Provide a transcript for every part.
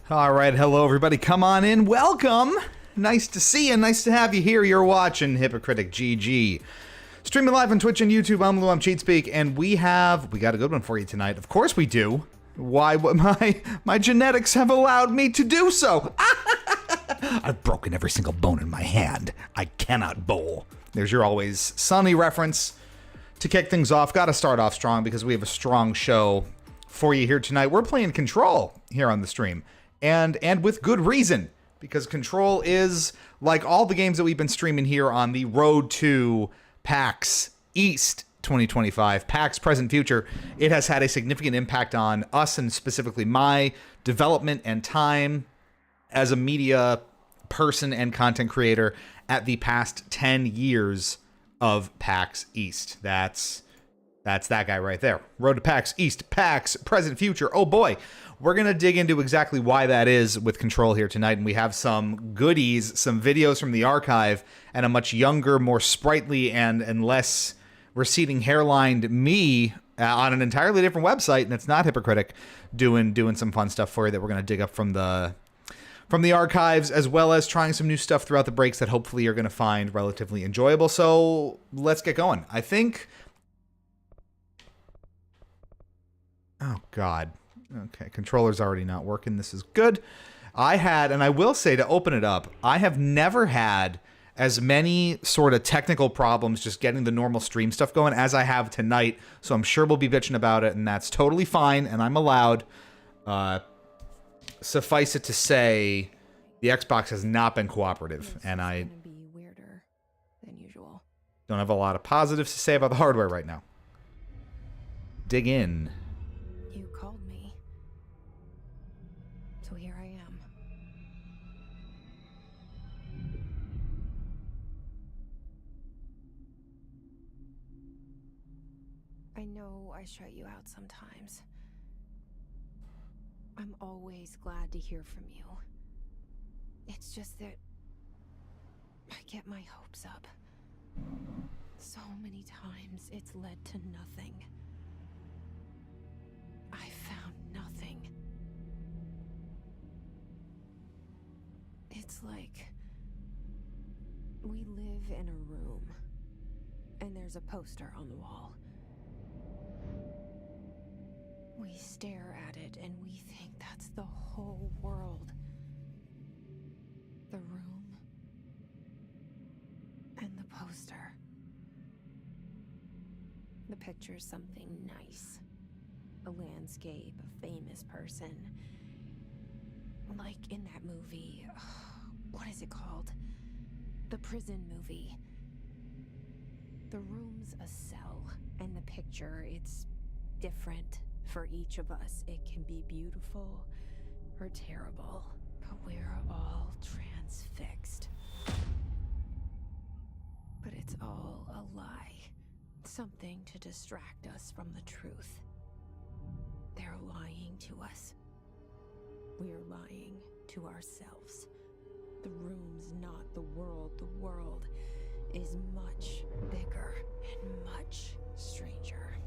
All right, hello everybody. Come on in. Welcome. Nice to see you. Nice to have you here. You're watching Hypocritic GG. Streaming live on Twitch and YouTube. I'm Lou. I'm Cheatspeak, and we got a good one for you tonight. Of course we do. Why? My genetics have allowed me to do so. I've broken every single bone in my hand. I cannot bowl. There's your always sunny reference to kick things off. Got to start off strong because we have a strong show for you here tonight. We're playing Control here on the stream. And with good reason, because Control is, like all the games that we've been streaming here on the road to PAX East 2025, PAX Present Future, it has had a significant impact on us and specifically my development and time as a media person and content creator at the past 10 years of PAX East. That's that guy right there. Road to PAX East, PAX Present Future. Oh boy. We're going to dig into exactly why that is with Control here tonight, and we have some goodies, some videos from the archive, and a much younger, more sprightly, and less receding hairlined me on an entirely different website, and it's not Hypocritic, doing some fun stuff for you that we're going to dig up from the archives, as well as trying some new stuff throughout the breaks that hopefully you're going to find relatively enjoyable. So let's get going. I think... Oh, God. Okay, controller's already not working. This is good. And I will say, to open it up, I have never had as many sort of technical problems just getting the normal stream stuff going as I have tonight, so I'm sure we'll be bitching about it, and that's totally fine, and I'm allowed. Suffice it to say, the Xbox has not been cooperative, and I be weirder than usual. Don't have a lot of positives to say about the hardware right now. Dig in. You called me. So here I am. I know I shut you out sometimes. I'm always glad to hear from you. It's just that I get my hopes up. So many times it's led to nothing. I found nothing. It's like we live in a room and there's a poster on the wall. We stare at it and we think that's the whole world. The room and the poster. The picture's something nice. A landscape, a famous person. Like in that movie, what is it called? The prison movie. The room's a cell, and the picture, it's different for each of us. It can be beautiful or terrible, but we're all transfixed. But it's all a lie. Something to distract us from the truth. They're lying to us. We're lying to ourselves. The room's not the world. The world is much bigger and much stranger.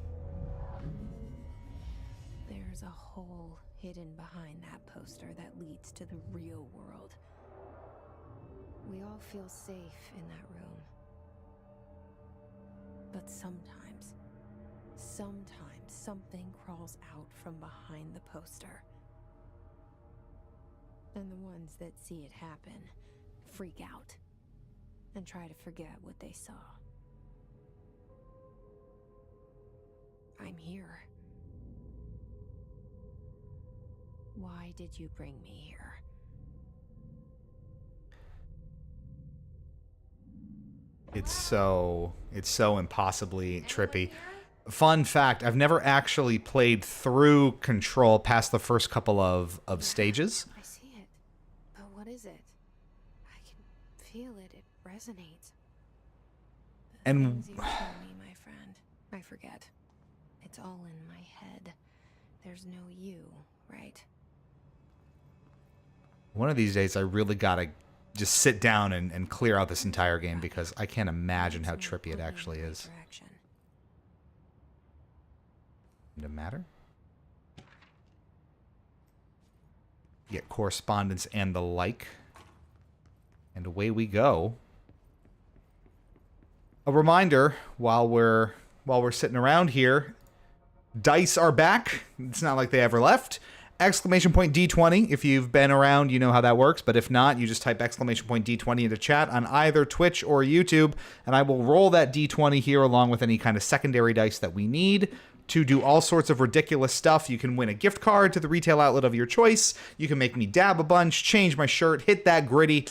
There's a hole hidden behind that poster that leads to the real world. We all feel safe in that room. But sometimes something crawls out from behind the poster. And the ones that see it happen freak out and try to forget what they saw. I'm here. Why did you bring me here? It's so impossibly trippy. Fun fact, I've never actually played through Control past the first couple of stages. I see it. But what is it? I can feel it. It resonates. The And things you tell me, my friend, I forget. It's all in my head. There's no you, right? one of these days I really gotta just sit down and clear out this entire game because I can't imagine how trippy it actually is. Does it matter? get correspondence and the like. And away we go. A reminder, while we're sitting around here, dice are back. It's not like they ever left. Exclamation point D20. If you've been around, you know how that works. But if not, you just type exclamation point D20 into chat on either Twitch or YouTube, and I will roll that D20 here along with any kind of secondary dice that we need to do all sorts of ridiculous stuff. You can win a gift card to the retail outlet of your choice. You can make me dab a bunch, change my shirt, hit that gritty,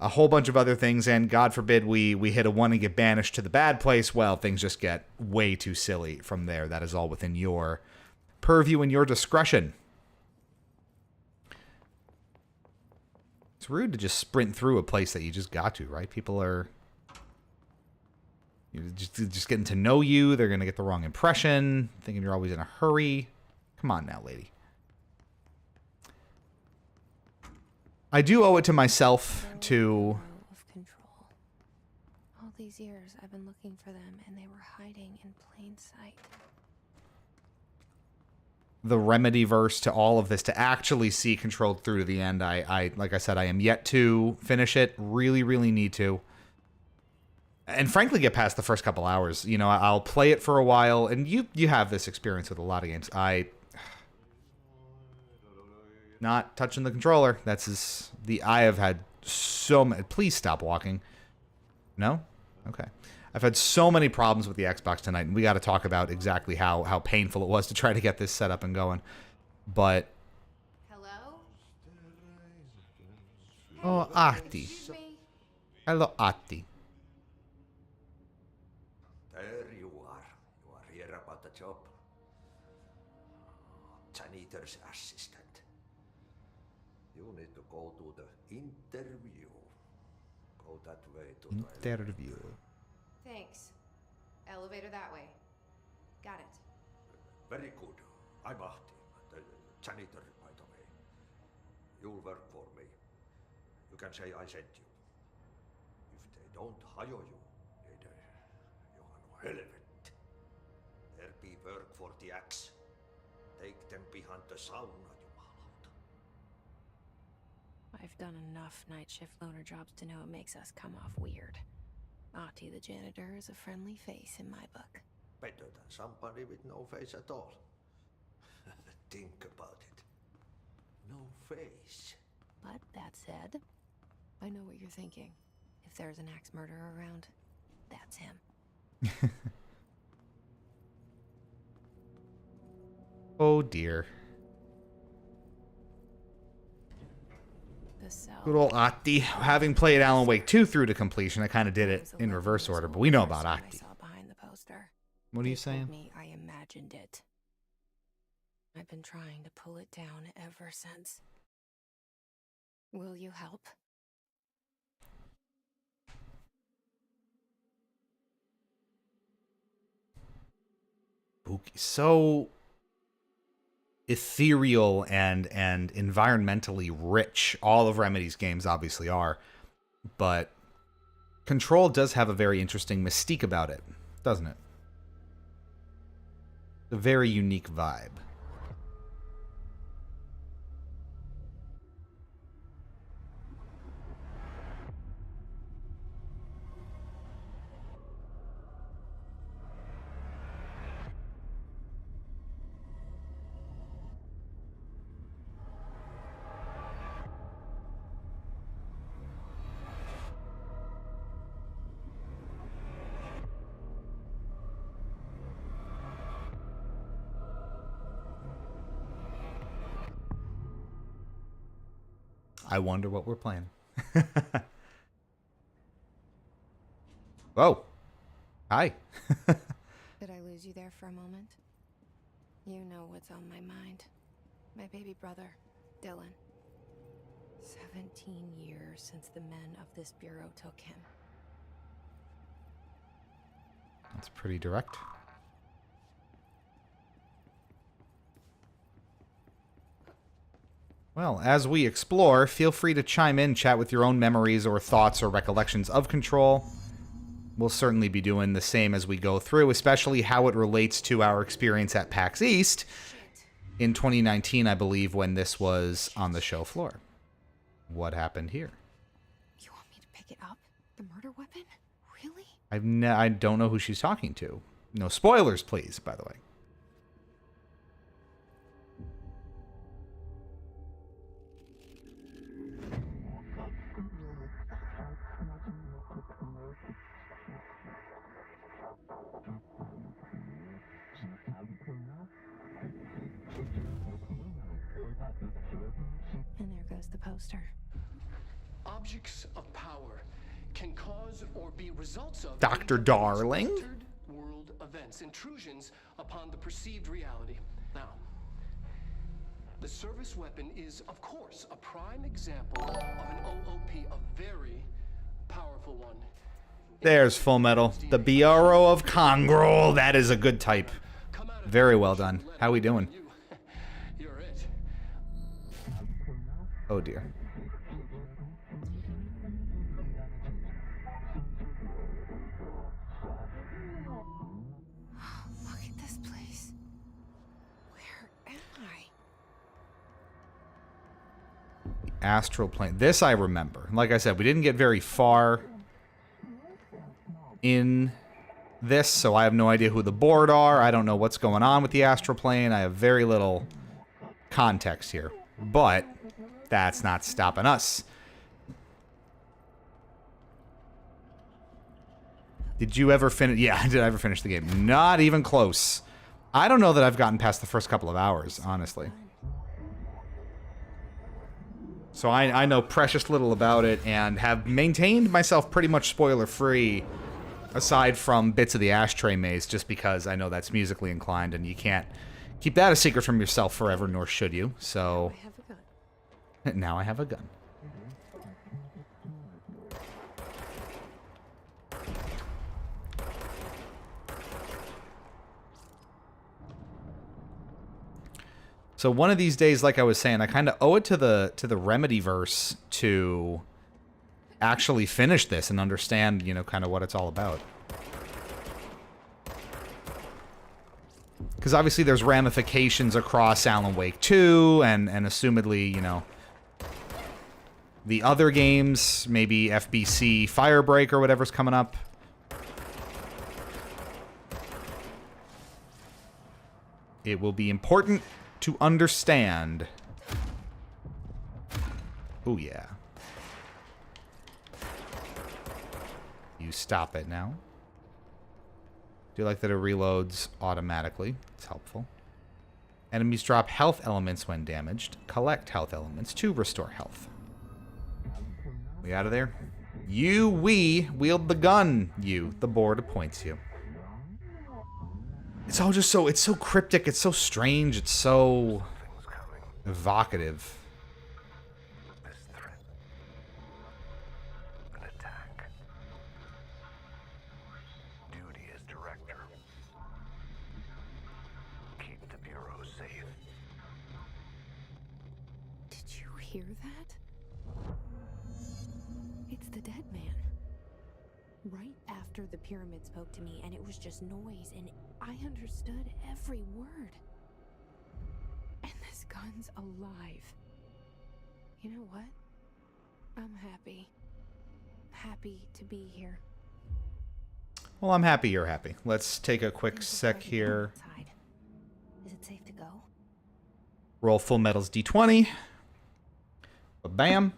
a whole bunch of other things, and God forbid we hit a 1 and get banished to the bad place. Well, things just get way too silly from there. That is all within your purview and your discretion. It's rude to just sprint through a place that you just got to, right? People are just getting to know you. They're going to get the wrong impression, thinking you're always in a hurry. Come on now, lady. I do owe it to myself to... Of control. All these years I've been looking for them, and they were hiding in plain sight. The remedy verse to all of this, to actually see Controlled through to the end. I like I said, I am yet to finish it. Really, really need to. And frankly, get past the first couple hours. You know, I'll play it for a while, and you have this experience with a lot of games. Not touching the controller. I have had so many... Please stop walking. No? Okay. I've had so many problems with the Xbox tonight, and we got to talk about exactly how painful it was to try to get this set up and going. But... Hello? Oh, Ahti. Hello, Ahti. There you are. You are here about the job. Janitor's assistant. You need to go to the interview. Go that way to the Interview. Thanks. Elevator that way. Got it. Very good. I'm Ahti, the janitor, by the way. You'll work for me. You can say I sent you. If they don't hire you, you are no relevant. There be work for the axe. Take them behind the sauna, jumalauta. I've done enough night shift loner jobs to know it makes us come off weird. Ahti the janitor is a friendly face in my book. Better than somebody with no face at all. Think about it. No face. But that said, I know what you're thinking. If there's an axe murderer around, that's him. Oh, dear. The cell. Good old Ahti. Having played Alan Wake 2 through to completion, I kind of did it in reverse order, but we know about Ahti. Behind the poster. What are you They told saying? me I imagined it. I've been trying to pull it down ever since. Will you help? Spooky. So ethereal and environmentally rich. All of Remedy's games obviously are, but Control does have a very interesting mystique about it, doesn't it? A very unique vibe. I wonder what we're playing. Whoa. Hi. Did I lose you there for a moment? You know what's on my mind. My baby brother, Dylan. 17 years since the men of this bureau took him. That's pretty direct. Well, as we explore, feel free to chime in, chat with your own memories or thoughts or recollections of Control. We'll certainly be doing the same as we go through, especially how it relates to our experience at PAX East. in 2019, I believe, when this was on the show floor. What happened here? You want me to pick it up? The murder weapon? Really? I don't know who she's talking to. No spoilers, please, by the way. And there goes the poster. Objects of power can cause or be results of Dr. Darling? altered world events, intrusions upon the perceived reality. Now, the service weapon is, of course, a prime example of an OOP, a very powerful one. There's Full Metal. The Bureau of Congrol. That is a good type. Very well done. How we doing? You're it. Oh, dear. Look at this place. Where am I? Astral plane. This I remember. Like I said, we didn't get very far in this, so I have no idea who the board are. I don't know what's going on with the astral plane. I have very little context here. But that's not stopping us. Did you ever finish? Yeah, did I ever finish the game? Not even close. I don't know that I've gotten past the first couple of hours, honestly. So I know precious little about it and have maintained myself pretty much spoiler-free, aside from bits of the ashtray maze, just because I know that's musically inclined and you can't keep that a secret from yourself forever, nor should you. So I have a gun. now I have a gun. So one of these days, like I was saying, I kind of owe it to the Remedyverse to actually finish this and understand, you know, kind of what it's all about. Because obviously there's ramifications across Alan Wake 2 and assumedly, you know, the other games, maybe FBC Firebreak or whatever's coming up. It will be important to understand. Oh, yeah. You stop it now. Do you like that it reloads automatically? It's helpful. Enemies drop health elements when damaged. Collect health elements to restore health. We out of there? We wield the gun. The board appoints you. It's all just so, it's so cryptic, it's so strange, it's so evocative. This threat. An attack. Duty as director. Keep the Bureau safe. Did you hear that? It's the dead man. Right after the pyramid spoke to me, and it was just noise, and I understood every word. And this gun's alive. You know what? I'm happy. Happy to be here. Well, I'm happy you're happy. Let's take a quick There's a sec private here. room outside. Is it safe to go? Roll Full Metal's d20. Bam.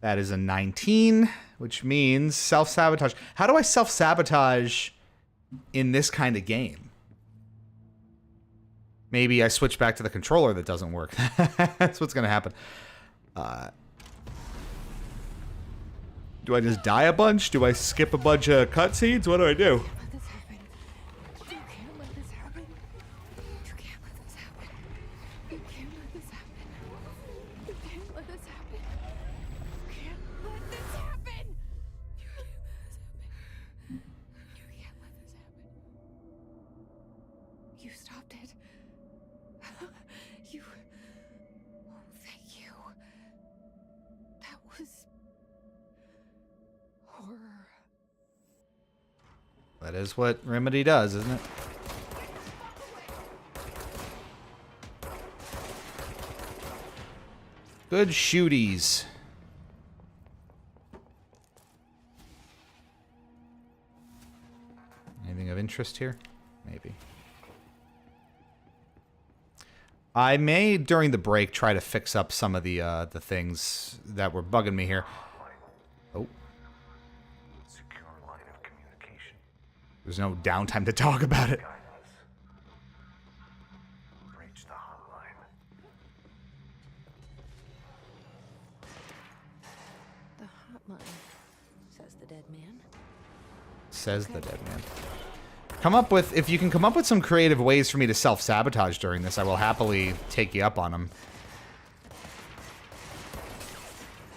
That is a 19, which means self-sabotage. How do I self-sabotage in this kind of game? Maybe I switch back to the controller that doesn't work. That's what's going to happen. Do I just die a bunch? Do I skip a bunch of cutscenes? What do I do? Let this happen. You can't let this happen. You can't let this happen. You can't let this happen. You can't let this happen. You can't let this happen. You can't let this happen. You can't let this happen. You stopped it. You. Oh, thank you. That was horror. That is what Remedy does, isn't it? Good shooties. Anything of interest here? Maybe. I may, during the break, try to fix up some of the things that were bugging me here. Oh. Secure line of communication. There's no downtime to talk about it. Guidance. Reach the hotline. The hotline, says the dead man. Says the dead man. Come up with, if you can come up with some creative ways for me to self-sabotage during this, I will happily take you up on them.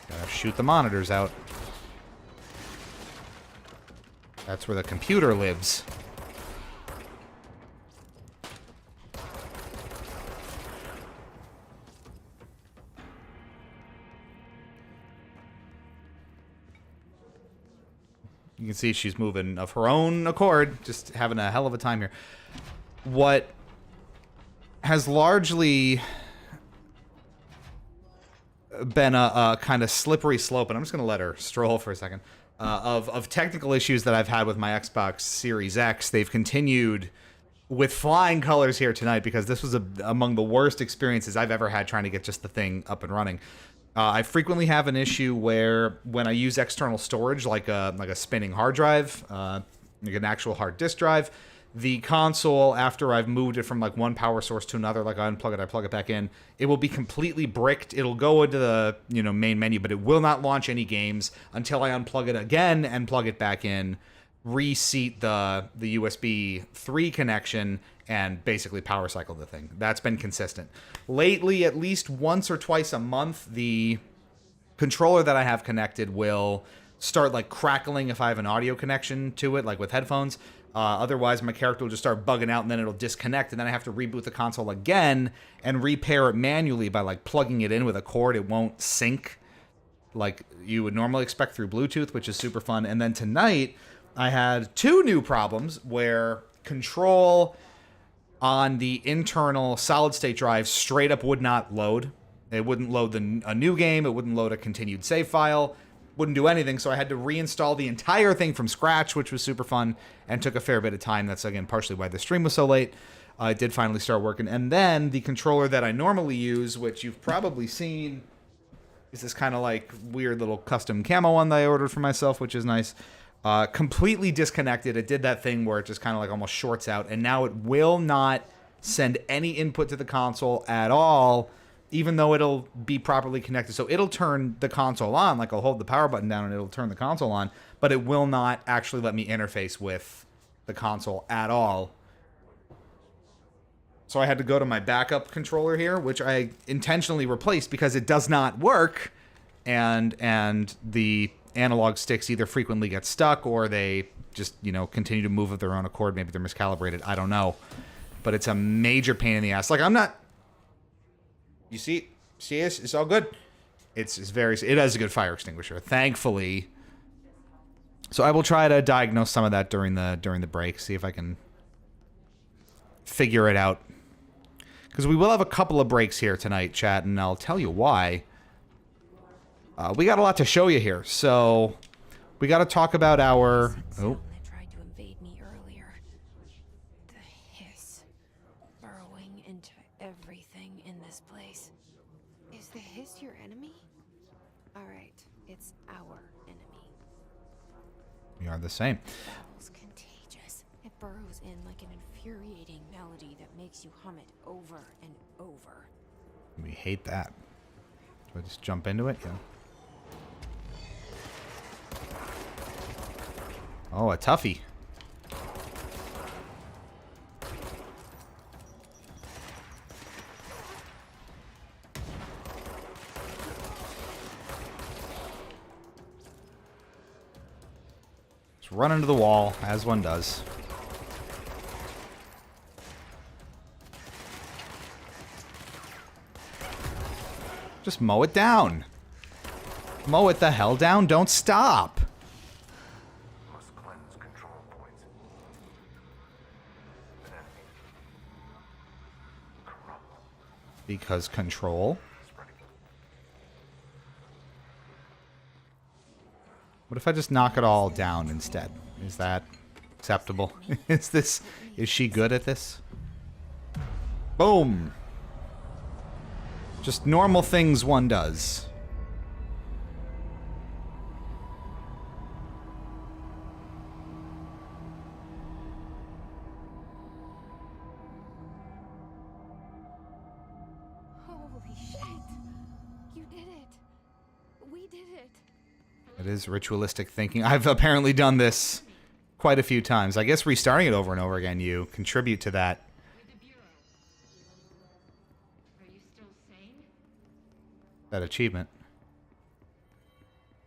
Gotta shoot the monitors out. That's where the computer lives. You can see she's moving of her own accord, just having a hell of a time here. What has largely been a kind of slippery slope, and I'm just going to let her stroll for a second, of technical issues that I've had with my Xbox Series X. They've continued with flying colors here tonight because this was among the worst experiences I've ever had trying to get just the thing up and running. I frequently have an issue where when I use external storage, like a spinning hard drive, like an actual hard disk drive, the console, after I've moved it from like one power source to another, like I unplug it, I plug it back in, it will be completely bricked. It'll go into the main menu, but it will not launch any games until I unplug it again and plug it back in, reseat the USB 3 connection, and basically power cycle the thing. That's been consistent. Lately, at least once or twice a month, the controller that I have connected will start like crackling if I have an audio connection to it, like with headphones. Otherwise, my character will just start bugging out, and then it'll disconnect, and then I have to reboot the console again and repair it manually by like plugging it in with a cord. It won't sync like you would normally expect through Bluetooth, which is super fun. And then tonight, I had two new problems where control on the internal solid-state drive straight up would not load. It wouldn't load a new game. It wouldn't load a continued save file. Wouldn't do anything, so I had to reinstall the entire thing from scratch, which was super fun and took a fair bit of time. That's, again, partially why the stream was so late. It did finally start working. And then the controller that I normally use, which you've probably seen, is this kind of like weird little custom camo one that I ordered for myself, which is nice. Completely disconnected. It did that thing where it just kind of like almost shorts out, and now it will not send any input to the console at all, even though it'll be properly connected. So it'll turn the console on, like I'll hold the power button down and it'll turn the console on, but it will not actually let me interface with the console at all. So I had to go to my backup controller here, which I intentionally replaced because it does not work, and the analog sticks either frequently get stuck or they just, continue to move of their own accord. Maybe they're miscalibrated. I don't know. But it's a major pain in the ass. Like, I'm not... You see it's all good. It has a good fire extinguisher, thankfully. So I will try to diagnose some of that during the break, see if I can figure it out. Because we will have a couple of breaks here tonight, chat, and I'll tell you why. We got a lot to show you here, so we got to talk about our... Oh. That tried to invade me earlier. The hiss burrowing into everything in this place. Is the hiss your enemy? All right, it's our enemy. We are the same. It's contagious. It burrows in like an infuriating melody that makes you hum it over and over. We hate that. Do I just jump into it? Yeah. Oh, a toughie. Just run into the wall, as one does. Just mow it down. Mow it the hell down. Don't stop. Must cleanse control points. An enemy. Because control. Spreading. What if I just knock it all down instead? Is that acceptable? Is she good at this? Boom. Just normal things one does. Holy shit. You did it. We did it. It is ritualistic thinking. I've apparently done this quite a few times. I guess restarting it over and over again, you contribute to that. That achievement.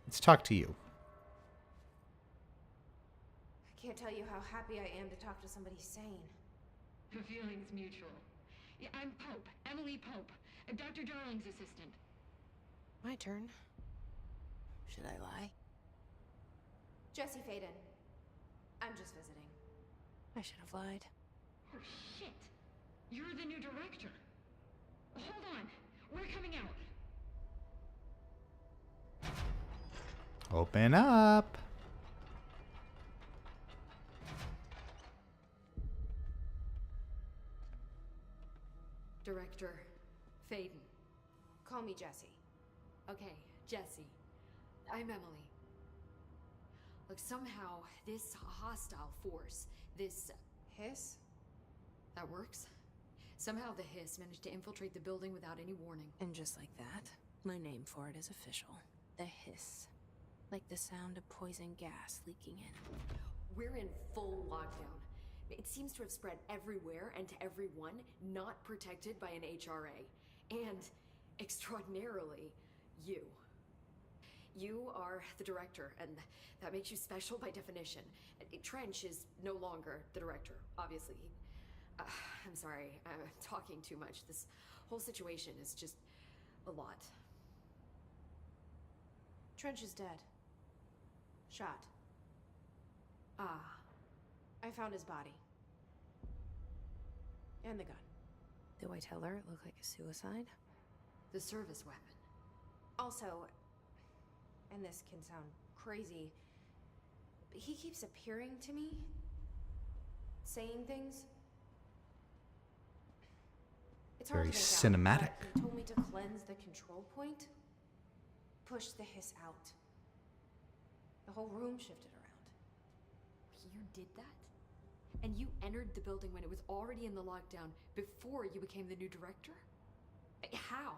Let's talk to you. I can't tell you how happy I am to talk to somebody sane. The feeling's mutual. Yeah, I'm Pope, Emily Pope, Dr. Darling's assistant. My turn. Should I lie? Jesse Faden. I'm just visiting. I should have lied. Oh, shit. You're the new director. Hold on. We're coming out. Open up. Director Faden. Call me Jesse. Okay, Jesse. I'm Emily. Look, somehow this hostile force, this Hiss? that works. Somehow the hiss managed to infiltrate the building without any warning. And just like that, my name for it is official. The hiss. Like the sound of poison gas leaking in. We're in full lockdown. It seems to have spread everywhere and to everyone not protected by an HRA. And, extraordinarily, you. You are the director, and that makes you special by definition. Trench is no longer the director, obviously. I'm sorry, I'm talking too much. This whole situation is just a lot. Trench is dead. Shot. Ah, I found his body. And the gun. Do I tell her it looked like a suicide? the service weapon. Also, and this can sound crazy, but he keeps appearing to me, saying things. It's hard Very to make cinematic. out, but he told me to cleanse the control point, push the hiss out. The whole room shifted around. You did that? And you entered the building when it was already in the lockdown before you became the new director? How?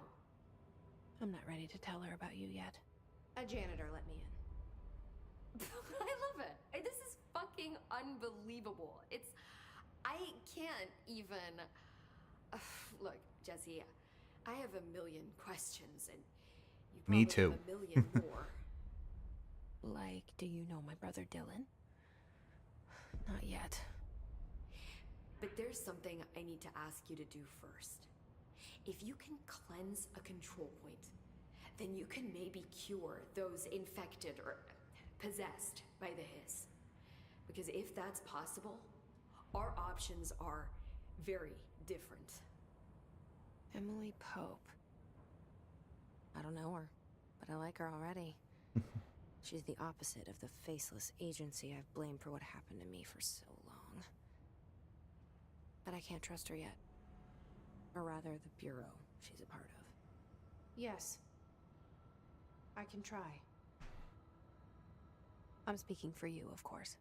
I'm not ready to tell her about you yet. A janitor let me in. I love it. This is fucking unbelievable. I can't even... Look, Jesse, I have a million questions, and you probably Me too. have a million more. Like, do you know my brother Dylan? Not yet. But there's something I need to ask you to do first. If you can cleanse a control point, then you can maybe cure those infected or possessed by the hiss. Because if that's possible, our options are very different. Emily Pope. I don't know her, but I like her already. She's the opposite of the faceless agency I've blamed for what happened to me for so long. But I can't trust her yet. Or rather, the bureau she's a part of. Yes. I can try. I'm speaking for you, of course.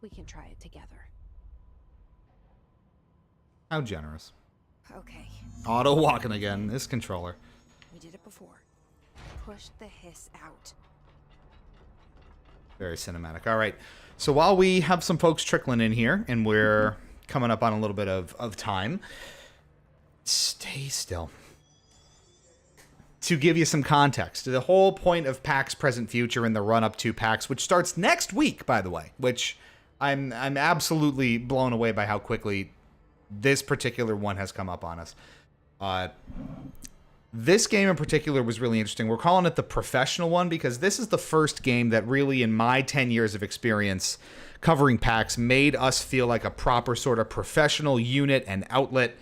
We can try it together. How generous. Okay. Auto walking again. This controller. We did it before. Push the hiss out. Very cinematic. All right. So while we have some folks trickling in here, and we're coming up on a little bit of time, stay still. To give you some context, the whole point of PAX Present Future and the run-up to PAX, which starts next week, by the way, which I'm absolutely blown away by how quickly this particular one has come up on us. This game in particular was really interesting. We're calling it the professional one because this is the first game that really, in my 10 years of experience covering PAX, made us feel like a proper sort of professional unit and outlet,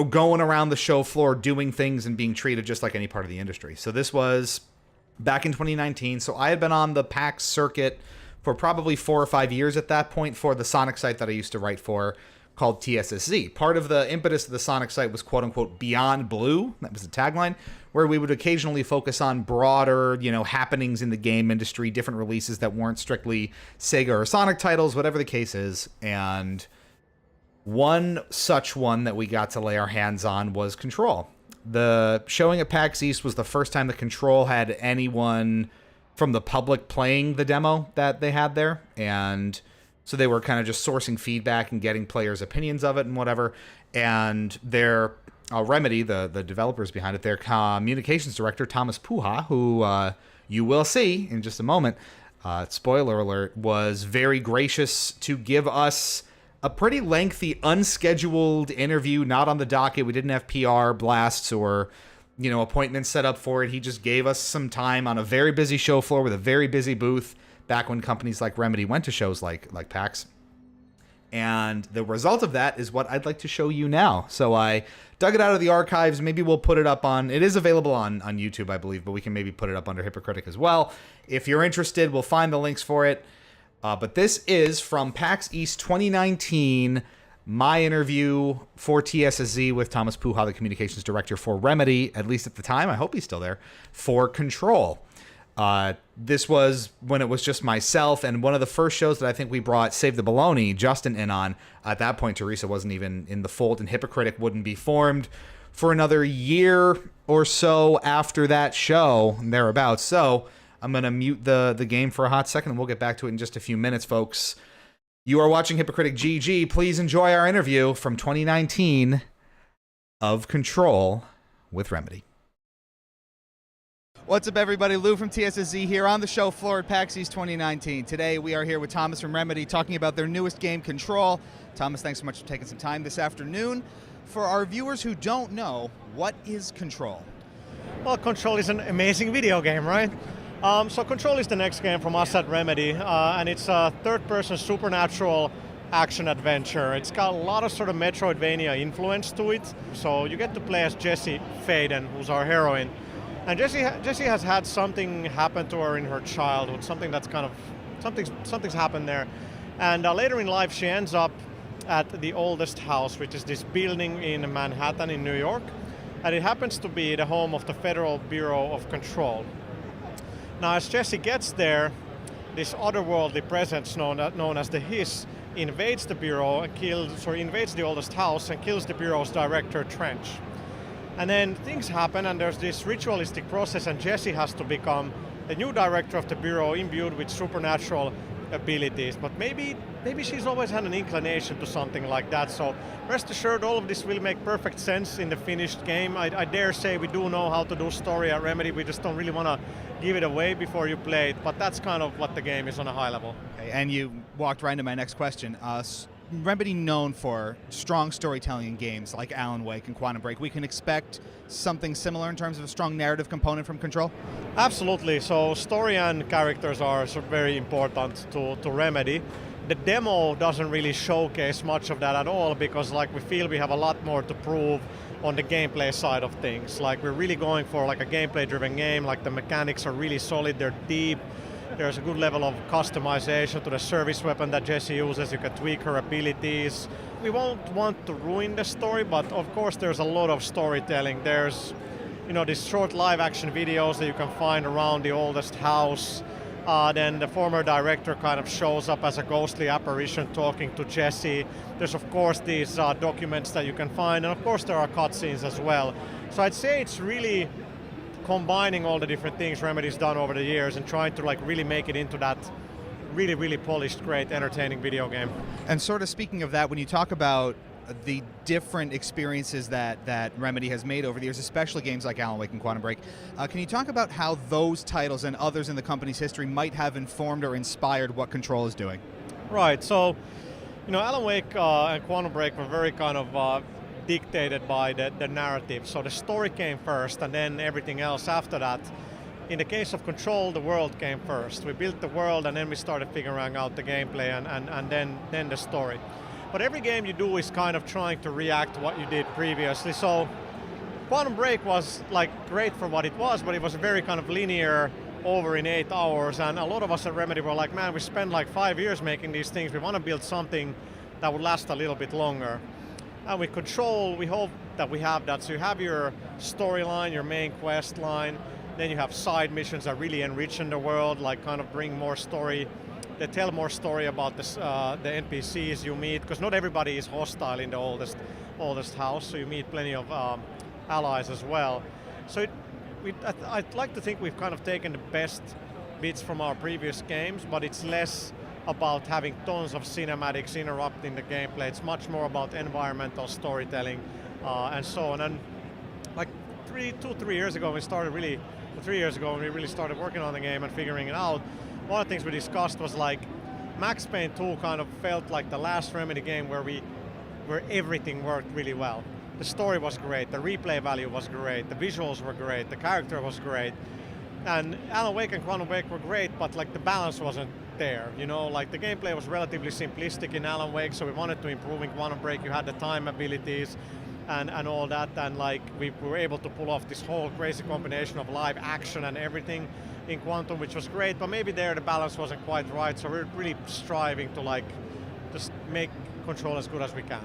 going around the show floor, doing things and being treated just like any part of the industry. So this was back in 2019. So I had been on the PAX circuit for probably 4 or 5 years at that point for the Sonic site that I used to write for, called TSSZ. Part of the impetus of the Sonic site was quote unquote Beyond Blue. That was the tagline, where we would occasionally focus on broader, happenings in the game industry, different releases that weren't strictly Sega or Sonic titles, whatever the case is. And one such one that we got to lay our hands on was Control. The showing at PAX East was the first time that Control had anyone from the public playing the demo that they had there. And so they were kind of just sourcing feedback and getting players' opinions of it and whatever. And their Remedy, the developers behind it, their communications director, Thomas Puha, who you will see in just a moment, spoiler alert, was very gracious to give us a pretty lengthy, unscheduled interview, not on the docket. We didn't have PR blasts or, appointments set up for it. He just gave us some time on a very busy show floor with a very busy booth back when companies like Remedy went to shows like PAX. And the result of that is what I'd like to show you now. So I dug it out of the archives. Maybe we'll put it up on... It is available on YouTube, I believe, but we can maybe put it up under Hypocritic as well. If you're interested, we'll find the links for it. But this is from PAX East 2019, my interview for TSSZ with Thomas Puha, the communications director for Remedy, at least at the time, I hope he's still there, for Control. This was when it was just myself, and one of the first shows that I think we brought Save the Baloney, Justin, in on. At that point, Teresa wasn't even in the fold, and Hypocritic wouldn't be formed for another year or so after that show, and thereabouts. So I'm going to mute the game for a hot second, and we'll get back to it in just a few minutes, folks. You are watching Hypocritic GG. Please enjoy our interview from 2019 of Control with Remedy. What's up, everybody? Lou from TSSZ here on the show floor at PAX East 2019. Today, we are here with Thomas from Remedy talking about their newest game, Control. Thomas, thanks so much for taking some time this afternoon. For our viewers who don't know, what is Control? Well, Control is an amazing video game, right? So Control is the next game from us at Remedy, and it's a third-person supernatural action-adventure. It's got a lot of sort of Metroidvania influence to it. So you get to play as Jessie Faden, who's our heroine. And Jessie has had something happen to her in her childhood, something that's kind of, something's happened there. And later in life, she ends up at the oldest house, which is this building in Manhattan in New York. And it happens to be the home of the Federal Bureau of Control. Now, as Jessie gets there, this otherworldly presence known as the Hiss invades the Bureau and invades the oldest house and kills the Bureau's director, Trench. And then things happen, and there's this ritualistic process, and Jessie has to become the new director of the Bureau, imbued with supernatural abilities. But maybe she's always had an inclination to something like that. So rest assured, all of this will make perfect sense in the finished game. I dare say we do know how to do story at Remedy. We just don't really want to give it away before you play it. But that's kind of what the game is on a high level. Okay, and you walked right into my next question. Remedy known for strong storytelling in games like Alan Wake and Quantum Break. We can expect something similar in terms of a strong narrative component from Control? Absolutely. So story and characters are very important to Remedy. The demo doesn't really showcase much of that at all because we feel we have a lot more to prove on the gameplay side of things. We're really going for a gameplay driven game. The mechanics are really solid, they're deep. There's a good level of customization to the service weapon that Jessie uses. You can tweak her abilities. We won't want to ruin the story, but of course there's a lot of storytelling. There's, these short live action videos that you can find around the oldest house. Then the former director kind of shows up as a ghostly apparition talking to Jessie. There's of course these documents that you can find, and of course there are cutscenes as well. So I'd say it's really combining all the different things Remedy's done over the years and trying to really make it into that really, really polished, great, entertaining video game. And sort of speaking of that, when you talk about the different experiences that Remedy has made over the years, especially games like Alan Wake and Quantum Break, can you talk about how those titles and others in the company's history might have informed or inspired what Control is doing? Right, so, Alan Wake and Quantum Break were very kind of dictated by the narrative. So the story came first and then everything else after that. In the case of Control, the world came first. We built the world and then we started figuring out the gameplay and then the story. But every game you do is kind of trying to react to what you did previously. So Quantum Break was great for what it was, but it was a very kind of linear over in 8 hours, and a lot of us at Remedy were like, man, we spent like 5 years making these things, we want to build something that would last a little bit longer. And with Control, we hope that we have that. So you have your storyline, your main quest line, then you have side missions that really enrich in the world, like kind of bring more story. They tell more story about this, the NPCs you meet, because not everybody is hostile in the oldest house, so you meet plenty of allies as well. So I'd like to think we've kind of taken the best bits from our previous games, but it's less about having tons of cinematics interrupting the gameplay. It's much more about environmental storytelling and so on. And like 3 years ago, when we really started working on the game and figuring it out, one of the things we discussed was like Max Payne 2 kind of felt like the last Remedy game where everything worked really well. The story was great, the replay value was great, the visuals were great, the character was great, and Alan Wake and Quantum Break were great, but like the balance wasn't there, you know, like the gameplay was relatively simplistic in Alan Wake, so we wanted to improve in Quantum Break. You had the time abilities and all that, and like we were able to pull off this whole crazy combination of live action and everything in Quantum, which was great, but maybe there the balance wasn't quite right, so we're really striving to like just make Control as good as we can.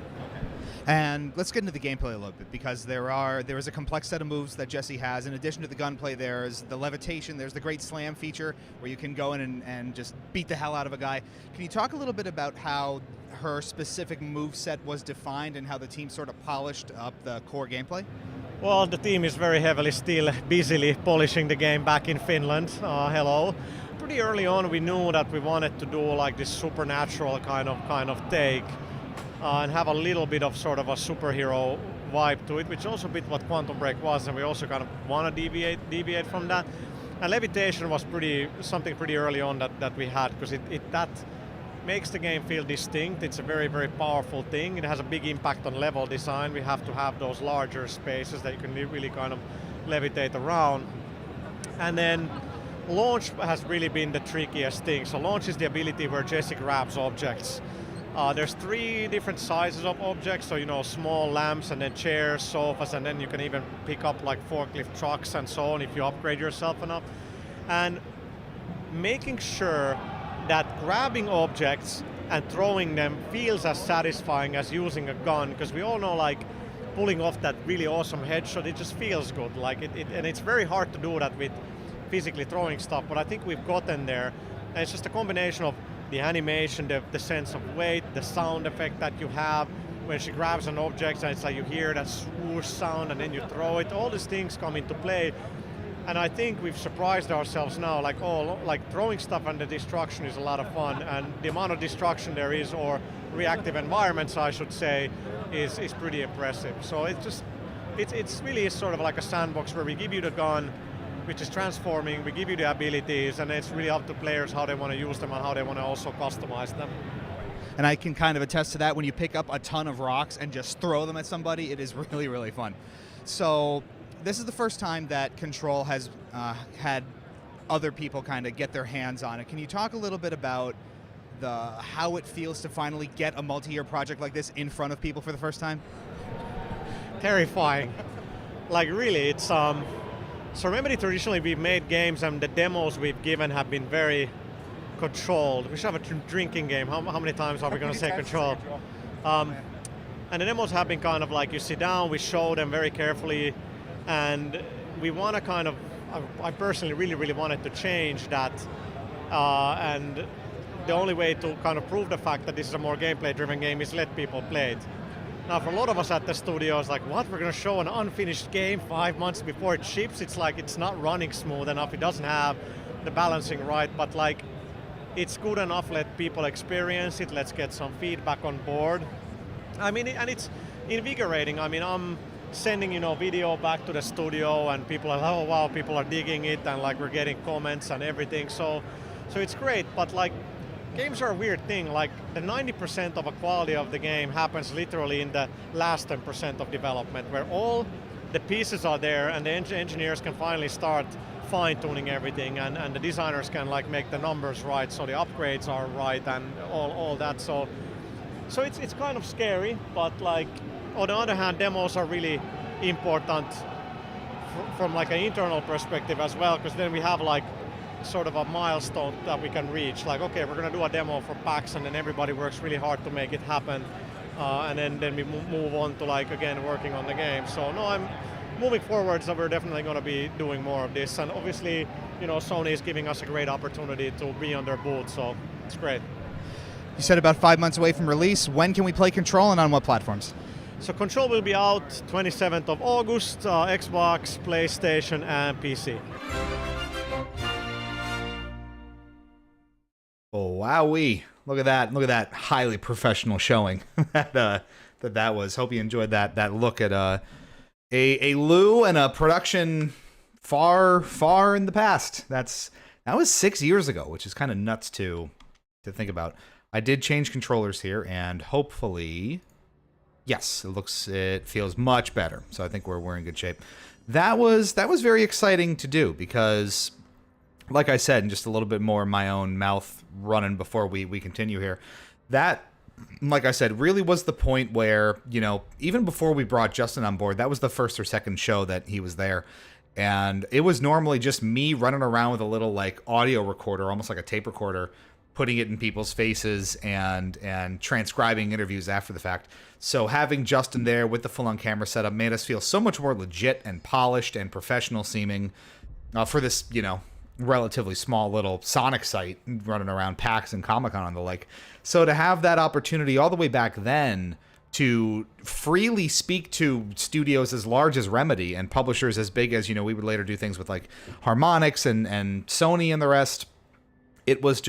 And let's get into the gameplay a little bit, because there is a complex set of moves that Jessie has. In addition to the gunplay, there's the levitation, there's the great slam feature where you can go in and just beat the hell out of a guy. Can you talk a little bit about how her specific move set was defined and how the team sort of polished up the core gameplay? Well, the team is very heavily still busily polishing the game back in Finland. Hello. Pretty early on we knew that we wanted to do like this supernatural kind of take. And have a little bit of sort of a superhero vibe to it, which is also a bit what Quantum Break was, and we also kind of want to deviate from that. And levitation was something pretty early on that we had, because that makes the game feel distinct. It's a very, very powerful thing. It has a big impact on level design. We have to have those larger spaces that you can really kind of levitate around. And then launch has really been the trickiest thing. So launch is the ability where Jessie grabs objects. There's 3 different sizes of objects, so you know, small lamps and then chairs, sofas, and then you can even pick up like forklift trucks and so on if you upgrade yourself enough. And making sure that grabbing objects and throwing them feels as satisfying as using a gun, because we all know like pulling off that really awesome headshot, it just feels good. Like and it's very hard to do that with physically throwing stuff, but I think we've gotten there. And it's just a combination of the animation, the sense of weight, the sound effect that you have when she grabs an object and it's like you hear that swoosh sound and then you throw it. All these things come into play, and I think we've surprised ourselves now. Like throwing stuff and the destruction is a lot of fun, and the amount of destruction there is, or reactive environments I should say, is pretty impressive. So it's really sort of like a sandbox where we give you the gun, which is transforming, we give you the abilities, and it's really up to players how they want to use them and how they want to also customize them. And I can kind of attest to that. When you pick up a ton of rocks and just throw them at somebody, it is really, really fun. So this is the first time that Control has had other people kind of get their hands on it. Can you talk a little bit about how it feels to finally get a multi-year project like this in front of people for the first time? Terrifying. Like really, it's so Remedy traditionally we've made games and the demos we've given have been very controlled. We should have a drinking game. How many times are we going to say control? And the demos have been kind of like you sit down, we show them very carefully, and we want to kind of, I personally really wanted to change that. And the only way to kind of prove the fact that this is a more gameplay driven game is let people play it. Now, for a lot of us at the studio, it's like, what? We're going to show an unfinished game 5 months before it ships? It's like, it's not running smooth enough. It doesn't have the balancing right, but like, it's good enough. Let people experience it. Let's get some feedback on board. I mean, and it's invigorating. I mean, I'm sending, video back to the studio and people are, oh wow, people are digging it, and like we're getting comments and everything. So it's great, but like, games are a weird thing. Like the 90% of the quality of the game happens literally in the last 10% of development, where all the pieces are there and the engineers can finally start fine-tuning everything, and the designers can like make the numbers right, so the upgrades are right and all that. So it's kind of scary, but like on the other hand, demos are really important from like an internal perspective as well, because then we have like sort of a milestone that we can reach. Like, okay, we're going to do a demo for PAX, and then everybody works really hard to make it happen. And then we move on to, like, again, working on the game. So no, I'm moving forward, so we're definitely going to be doing more of this. And obviously, you know, Sony is giving us a great opportunity to be on their booth, so it's great. You said about 5 months away from release. When can we play Control and on what platforms? So Control will be out 27th of August, Xbox, PlayStation, and PC. Oh, wowee. Look at that. Look at that highly professional showing that was. Hope you enjoyed that look at a Lou and a production far in the past. That was 6 years ago, which is kind of nuts to think about. I did change controllers here, and hopefully, yes, it feels much better. So I think we're in good shape. That was very exciting to do because, like I said, and just a little bit more my own mouth running before we continue here. That, like I said, really was the point where, you know, even before we brought Justin on board, that was the first or second show that he was there. And it was normally just me running around with a little, like, audio recorder, almost like a tape recorder, putting it in people's faces and transcribing interviews after the fact. So having Justin there with the full-on camera setup made us feel so much more legit and polished and professional seeming for this, you know, relatively small little Sonic site running around PAX and Comic-Con and the like. So to have that opportunity all the way back then to freely speak to studios as large as Remedy and publishers as big as, you know, we would later do things with like Harmonix and Sony and the rest, it was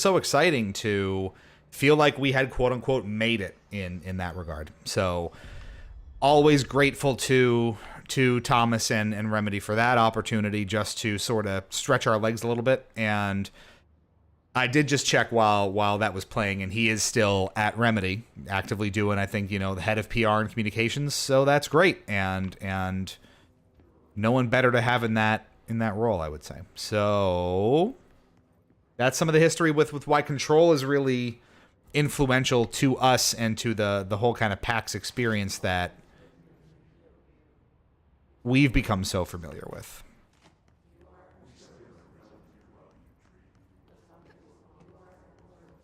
so exciting to feel like we had quote unquote made it in that regard. So always grateful to Thomas and Remedy for that opportunity just to sort of stretch our legs a little bit. And I did just check while that was playing, and he is still at Remedy, actively doing, I think, you know, the head of PR and communications. So that's great, and no one better to have in that role, I would say. So that's some of the history with why Control is really influential to us and to the whole kind of PAX experience that we've become so familiar with.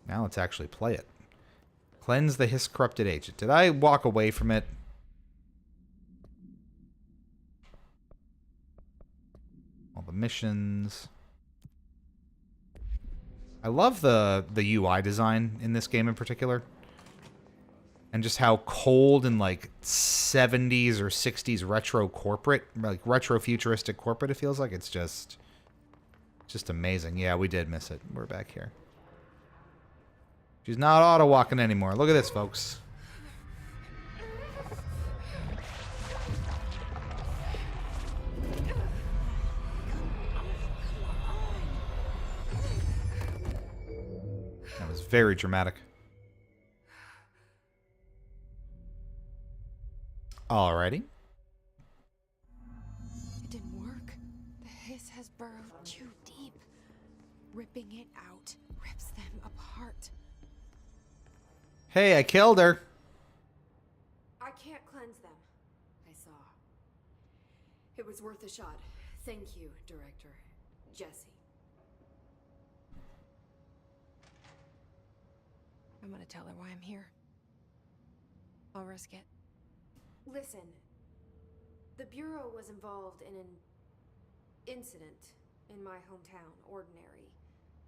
Now let's actually play it. Cleanse the Hiss Corrupted Agent. Did I walk away from it? All the missions. I love the UI design in this game in particular. And just how cold and like 70s or 60s retro corporate, like retro futuristic corporate it feels like. It's just amazing. Yeah, we did miss it. We're back here. She's not auto-walking anymore. Look at this, folks. That was very dramatic. Alrighty. It didn't work. The hiss has burrowed too deep. Ripping it out rips them apart. Hey, I killed her. I can't cleanse them. I saw. It was worth a shot. Thank you, Director. Jesse. I'm gonna tell her why I'm here. I'll risk it. Listen. The Bureau was involved in an incident in my hometown, Ordinary,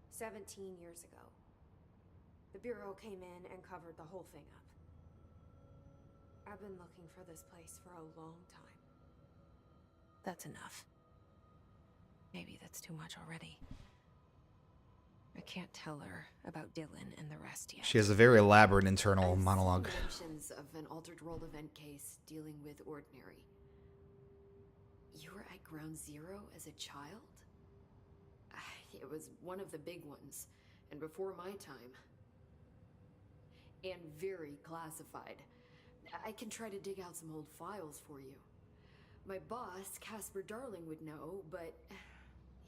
17 years ago. The Bureau came in and covered the whole thing up. I've been looking for this place for a long time. That's enough. Maybe that's too much already. I can't tell her about Dylan and the rest yet. She has a very elaborate internal I've monologue. seen mentions of an altered world event case dealing with Ordinary. You were at Ground Zero as a child? It was one of the big ones, and before my time. And very classified. I can try to dig out some old files for you. My boss, Casper Darling, would know, but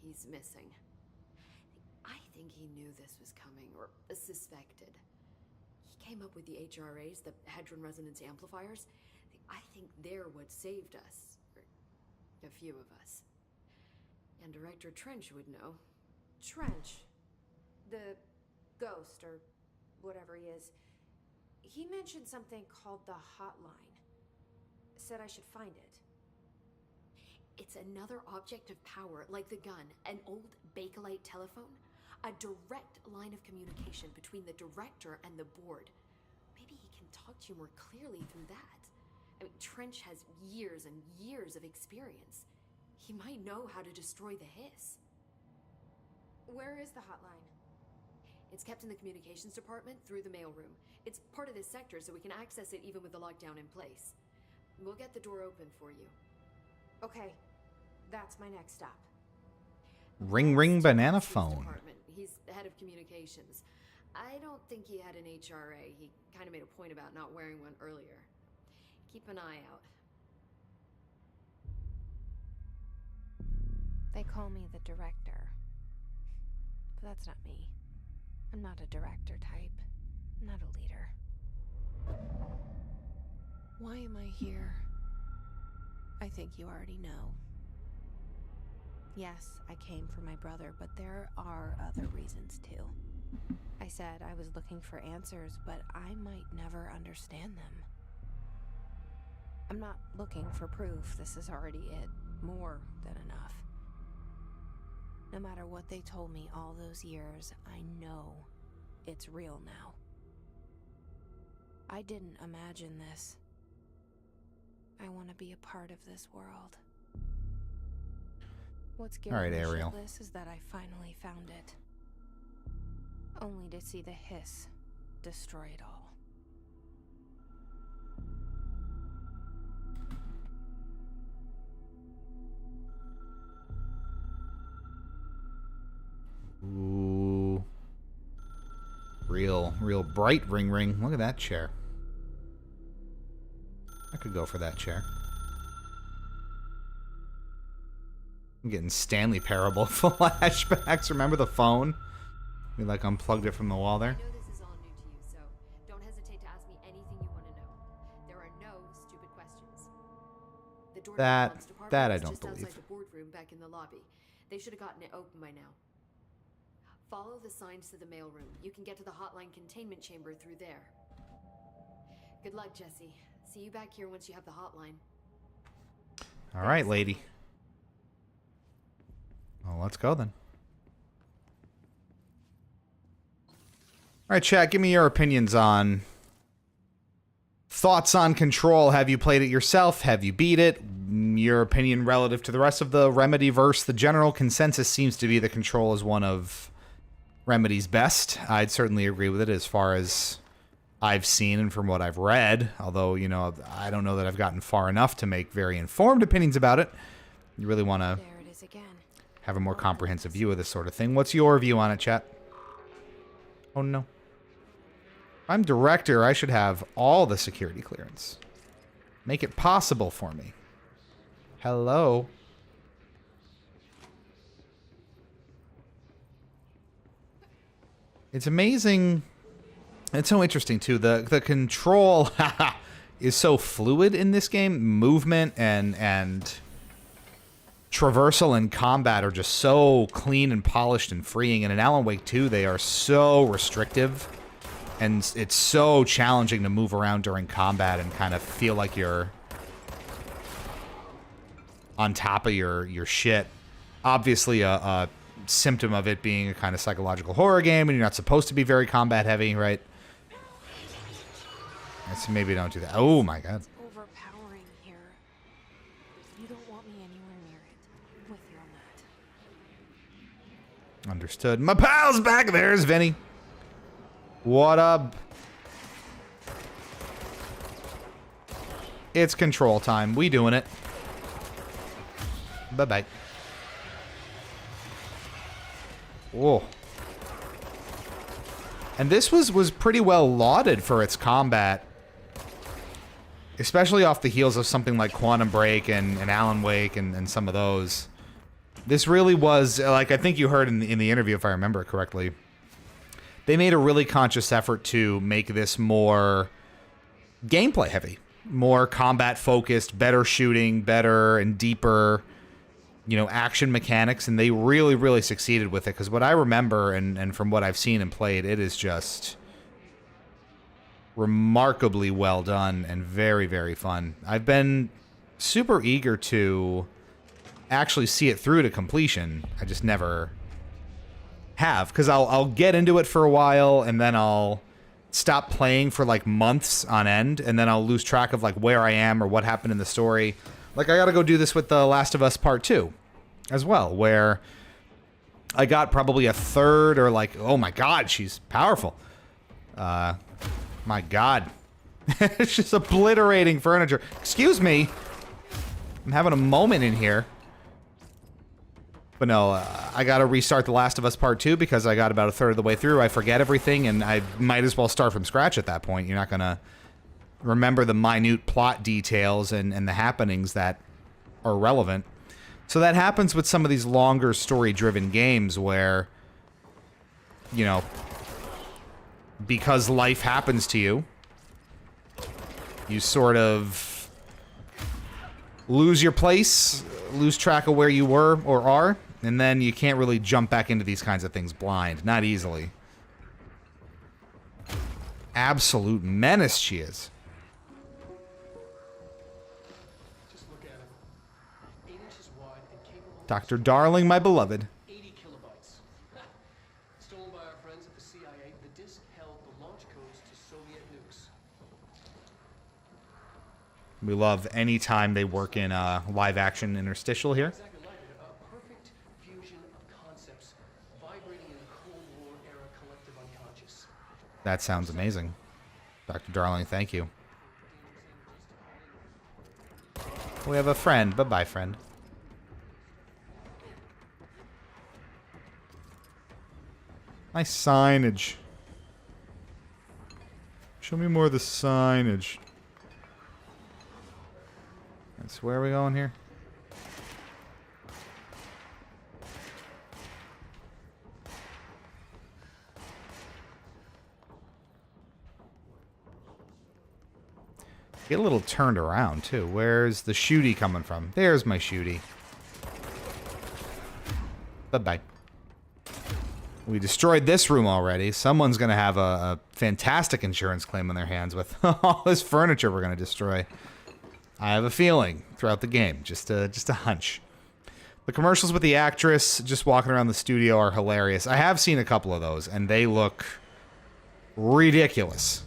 he's missing. I think he knew this was coming, or suspected. He came up with the HRAs, the Hadron Resonance Amplifiers. I think they're what saved us. Or a few of us. And Director Trench would know. Trench, the ghost or whatever he is, he mentioned something called the hotline. Said I should find it. It's another object of power, like the gun, an old Bakelite telephone. A direct line of communication between the director and the board. Maybe he can talk to you more clearly through that. I mean, Trench has years and years of experience. He might know how to destroy the hiss. Where is the hotline? It's kept in the communications department through the mailroom. It's part of this sector, so we can access it even with the lockdown in place. We'll get the door open for you. Okay, that's my next stop. Ring ring banana phone. He's the head of communications. I don't think he had an HRA. He kind of made a point about not wearing one earlier. Keep an eye out. They call me the director. But that's not me. I'm not a director type. I'm not a leader. Why am I here? I think you already know. Yes, I came for my brother, but there are other reasons too. I said I was looking for answers, but I might never understand them. I'm not looking for proof. This is already it. More than enough. No matter what they told me all those years, I know it's real now. I didn't imagine this. I want to be a part of this world. What's scaring me shitless is that I finally found it. Only to see the hiss destroy it all. Ooh. Real bright ring ring. Look at that chair. I could go for that chair. I'm getting Stanley Parable flashbacks. Remember the phone? We like unplugged it from the wall there. I know this is all new to you, so don't hesitate to ask me anything you want to know. There are no stupid questions. The door to the comms department that I is don't just believe. outside the boardroom back in the lobby. They should have gotten it open by now. Follow the signs to the mailroom. You can get to the hotline containment chamber through there. Good luck, Jesse. See you back here once you have the hotline. All right, lady. Well, let's go then. All right, chat, give me your opinions on thoughts on Control. Have you played it yourself? Have you beat it? Your opinion relative to the rest of the Remedy verse. The general consensus seems to be that Control is one of Remedy's best. I'd certainly agree with it as far as I've seen and from what I've read. Although, you know, I don't know that I've gotten far enough to make very informed opinions about it. You really want to have a more comprehensive view of this sort of thing. What's your view on it, chat? Oh, no. If I'm director, I should have all the security clearance. Make it possible for me. Hello? It's amazing. It's so interesting, too. The control is so fluid in this game. Movement and traversal and combat are just so clean and polished and freeing. And in Alan Wake 2, they are so restrictive. And it's so challenging to move around during combat and kind of feel like you're on top of your shit. Obviously, a symptom of it being a kind of psychological horror game, and you're not supposed to be very combat heavy, right? So maybe don't do that. Oh my god. It's overpowering here. You don't want me anywhere near it. I'm with you on that. Understood. My pal's back. There's Vinny. What up? It's Control time. We doing it. Bye-bye. Whoa. And this was pretty well lauded for its combat. Especially off the heels of something like Quantum Break and Alan Wake and some of those. This really was, like I think you heard in the interview, if I remember it correctly, they made a really conscious effort to make this more gameplay heavy. More combat focused, better shooting, better and deeper you know, action mechanics, and they really, really succeeded with it. Because what I remember, and from what I've seen and played, it is just remarkably well done and very, very fun. I've been super eager to actually see it through to completion. I just never have, because I'll get into it for a while, and then I'll stop playing for like months on end, and then I'll lose track of like where I am or what happened in the story. Like, I gotta go do this with The Last of Us Part 2 as well, where I got probably a third, or like, oh my god, she's powerful. My god. It's just obliterating furniture. Excuse me. I'm having a moment in here. But no, I gotta restart The Last of Us Part 2 because I got about a third of the way through. I forget everything, and I might as well start from scratch at that point. You're not gonna remember the minute plot details and the happenings that are relevant. So that happens with some of these longer story-driven games where, you know, because life happens to you, you sort of lose your place, lose track of where you were or are, and then you can't really jump back into these kinds of things blind. Not easily. Absolute menace she is. Just look at him. 8 inches wide and capable Dr. Darling, my beloved. 80 kilobytes. Stolen by our friends at the CIA, the disk held the launch codes to Soviet nukes. We love any time they work in live action interstitial here. Exactly like it. A perfect fusion of concepts vibrating in the Cold War era collective unconscious. That sounds amazing. Dr. Darling, thank you. We have a friend. Bye-bye, friend. Nice signage. Show me more of the signage. That's where are we going here? Get a little turned around, too. Where's the shooty coming from? There's my shooty. Bye-bye. We destroyed this room already. Someone's going to have a fantastic insurance claim on their hands with all this furniture we're going to destroy. I have a feeling throughout the game. Just a hunch. The commercials with the actress just walking around the studio are hilarious. I have seen a couple of those, and they look ridiculous.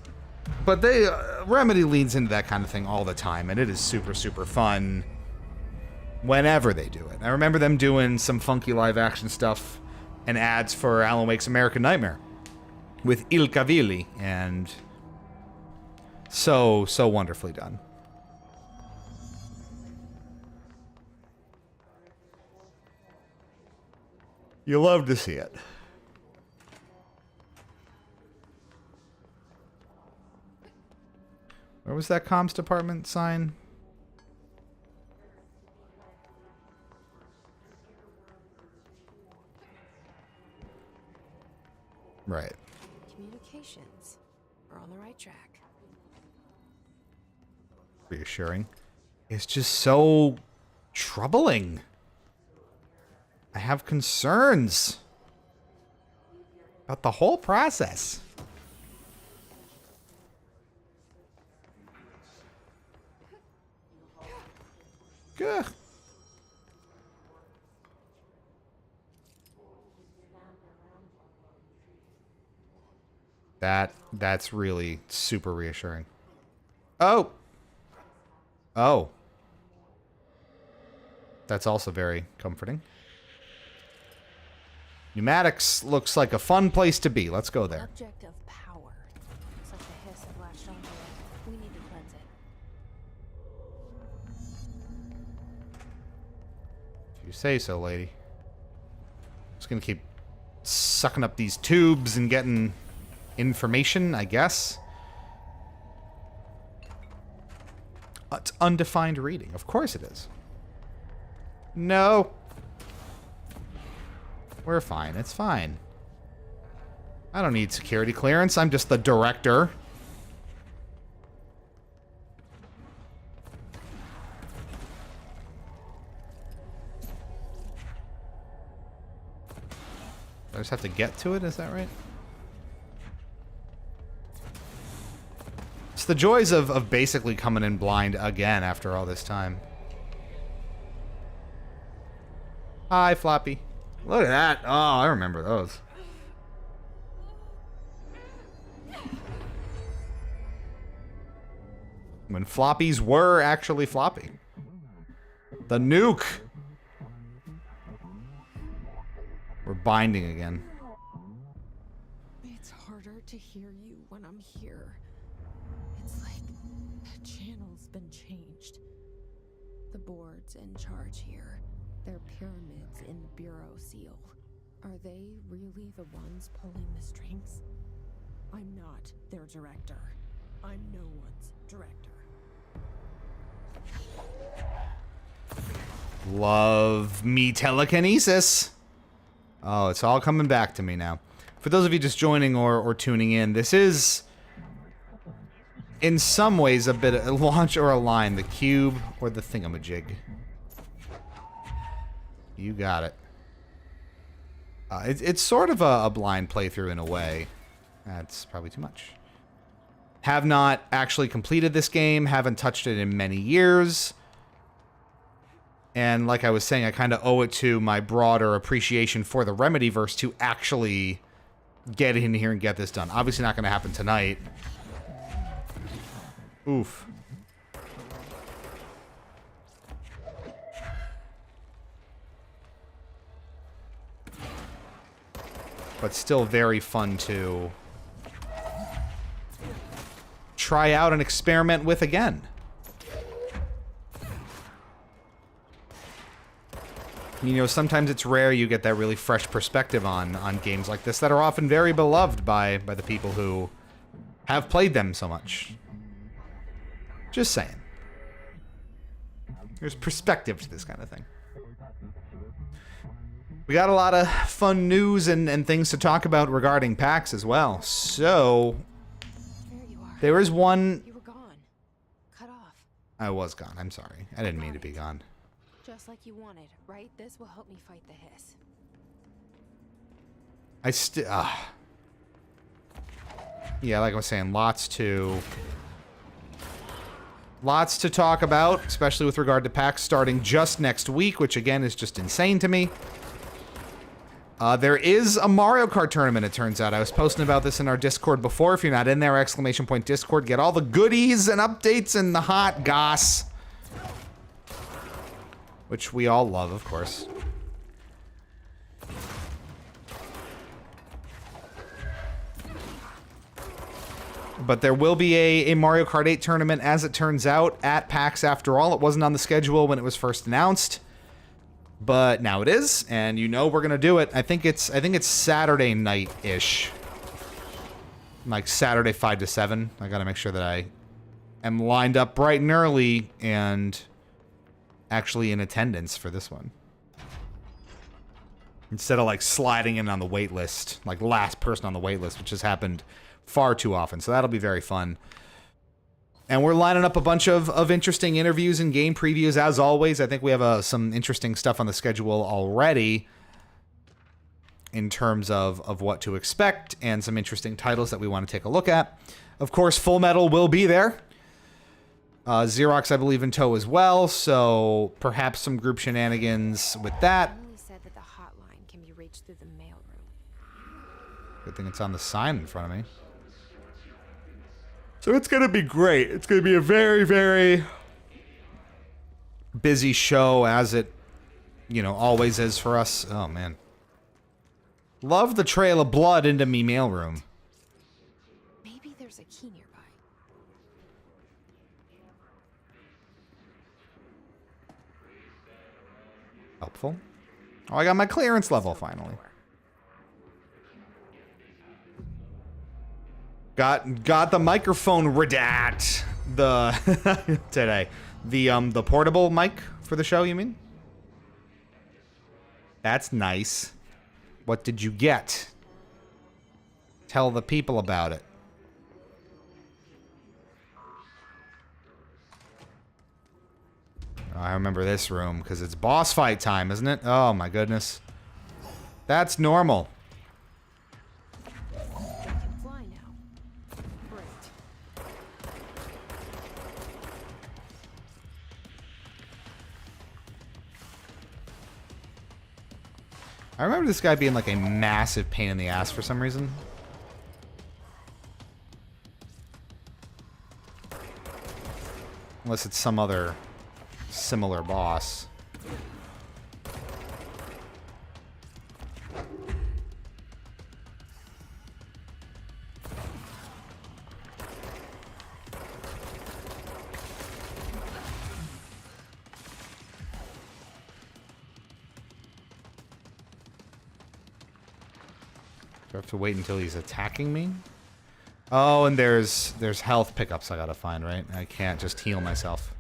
But they Remedy leans into that kind of thing all the time, and it is super, super fun whenever they do it. I remember them doing some funky live action stuff and ads for Alan Wake's American Nightmare with Il Cavilli, and so wonderfully done. You love to see it. Where was that comms department sign? Right. Communications. We're on the right track. Reassuring. It's just so troubling. I have concerns about the whole process. Gah. That's really super reassuring. Oh. Oh. That's also very comforting. Pneumatics looks like a fun place to be. Let's go there. Object of power. Looks like the hiss had latched onto it. We need to cleanse it. If you say so, lady. Just gonna keep sucking up these tubes and getting information, I guess. It's undefined reading. Of course it is. No. We're fine. It's fine. I don't need security clearance. I'm just the director. I just have to get to it, is that right? It's the joys of basically coming in blind again after all this time. Hi, Floppy. Look at that. Oh, I remember those. When floppies were actually floppy. The nuke. We're binding again. It's harder to hear you when I'm here. It's like the channel's been changed. The board's in charge here. They're pyramids in the bureau seal. Are they really the ones pulling the strings? I'm not their director. I'm no one's director. Love me telekinesis. Oh, it's all coming back to me now. For those of you just joining or tuning in, this is, in some ways, a bit of a launch or a line. The cube or the thingamajig. You got it. It's sort of a blind playthrough in a way. That's probably too much. Have not actually completed this game. Haven't touched it in many years. And like I was saying, I kind of owe it to my broader appreciation for the Remedyverse to actually get in here and get this done. Obviously not going to happen tonight. Oof. But still very fun to try out and experiment with again. You know, sometimes it's rare you get that really fresh perspective on games like this that are often very beloved by the people who have played them so much. Just saying. There's perspective to this kind of thing. We got a lot of fun news and things to talk about regarding PAX as well. So, There you are. there is one... You were gone. Cut off. I was gone. I'm sorry. I didn't mean to be gone. Just like you wanted, right? This will help me fight the hiss. I still... Yeah, like I was saying, lots to talk about, especially with regard to PAX starting just next week, which again is just insane to me. There is a Mario Kart tournament, it turns out. I was posting about this in our Discord before. If you're not in there, !Discord. Get all the goodies and updates and the hot goss. Which we all love, of course. But there will be a Mario Kart 8 tournament, as it turns out, at PAX after all. It wasn't on the schedule when it was first announced. But now it is, and you know we're gonna do it. I think it's Saturday night-ish. Like Saturday 5 to 7. I gotta make sure that I am lined up bright and early and actually in attendance for this one. Instead of like sliding in on the wait list, like last person on the wait list, which has happened far too often. So that'll be very fun. And we're lining up a bunch of interesting interviews and game previews, as always. I think we have some interesting stuff on the schedule already in terms of what to expect and some interesting titles that we want to take a look at. Of course, Full Metal will be there. Xerox, I believe, in tow as well, so perhaps some group shenanigans with that. Emily said that the hotline can be reached through the mailroom. Good thing it's on the sign in front of me. So it's going to be great. It's going to be a very, very busy show, as it, you know, always is for us. Oh, man. Love the trail of blood into me mailroom. Maybe there's a key nearby. Helpful. Oh, I got my clearance level finally. Got the microphone redact today. The portable mic for the show, you mean? That's nice. What did you get? Tell the people about it. Oh, I remember this room because it's boss fight time, isn't it? Oh my goodness. That's normal. I remember this guy being like a massive pain in the ass for some reason. Unless it's some other similar boss. Do I have to wait until he's attacking me? Oh, and there's health pickups I gotta find, right? I can't just heal myself.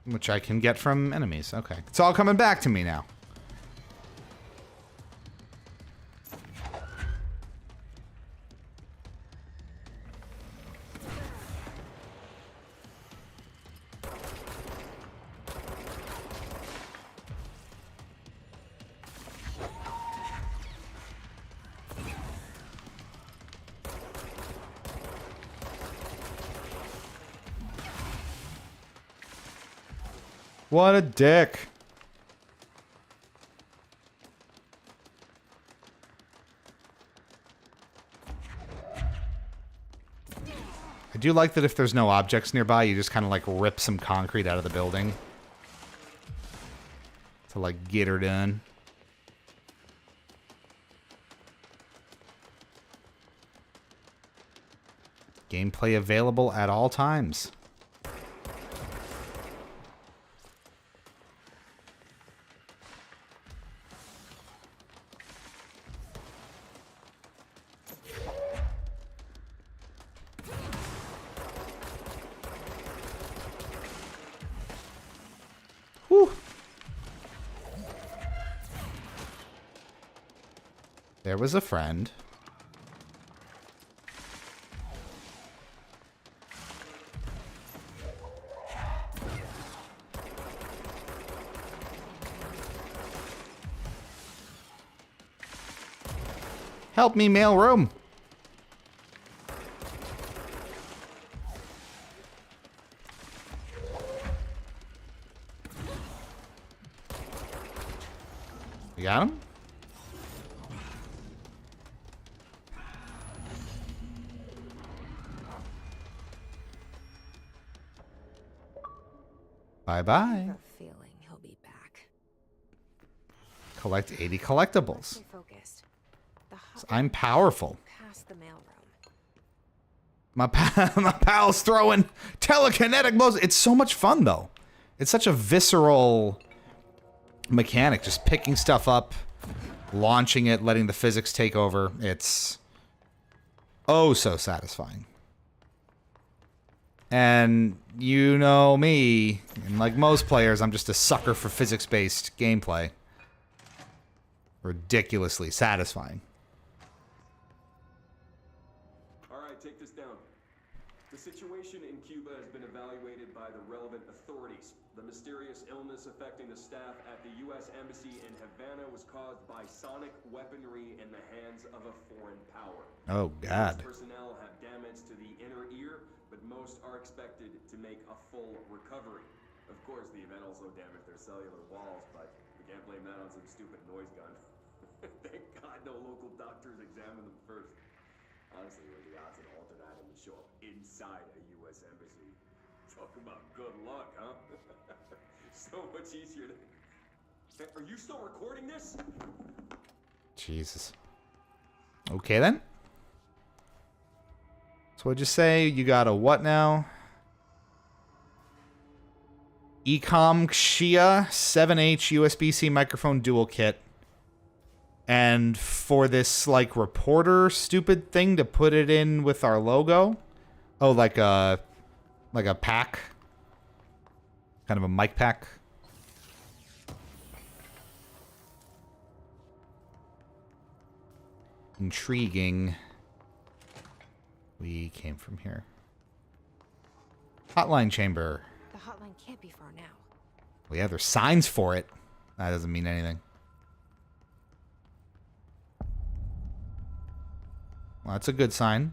Which I can get from enemies. Okay. It's all coming back to me now. What a dick. I do like that if there's no objects nearby, you just kind of like rip some concrete out of the building to like get her done. Gameplay available at all times. Whew. There was a friend. Help me, mailroom. You got him? Bye-bye. I have a feeling he'll be back. Collect 80 collectibles. Stay focused. The I'm powerful. past the mailroom. My pal's throwing telekinetic blows. It's so much fun, though. It's such a visceral mechanic. Just picking stuff up, launching it, letting the physics take over. It's oh so satisfying. And you know me, and like most players, I'm just a sucker for physics-based gameplay. Ridiculously satisfying. All right, take this down. The situation in Cuba has been evaluated by the relevant authorities. The mysterious illness affecting the staff at the U.S. Embassy in Havana was caused by sonic weaponry in the hands of a foreign power. Oh, God. Most personnel have damage to the inner ear, but most are expected to make a full recovery. Of course, the event also damaged their cellular walls, but we can't blame that on some stupid noise gun. Thank God no local doctors examined them first. Honestly, what are the odds an alternate item would show up inside a U.S. embassy? Talk about good luck, huh? So much easier to... Hey, are you still recording this? Jesus. Okay, then. So what'd you say? You got a what now? Ecom Xia 7H USB-C microphone dual kit. And for this, like, reporter stupid thing to put it in with our logo. Oh, like a pack. Kind of a mic pack. Intriguing. We came from here. Hotline chamber. The hotline can't be far now. Well, yeah, there's signs for it. That doesn't mean anything. Well, that's a good sign.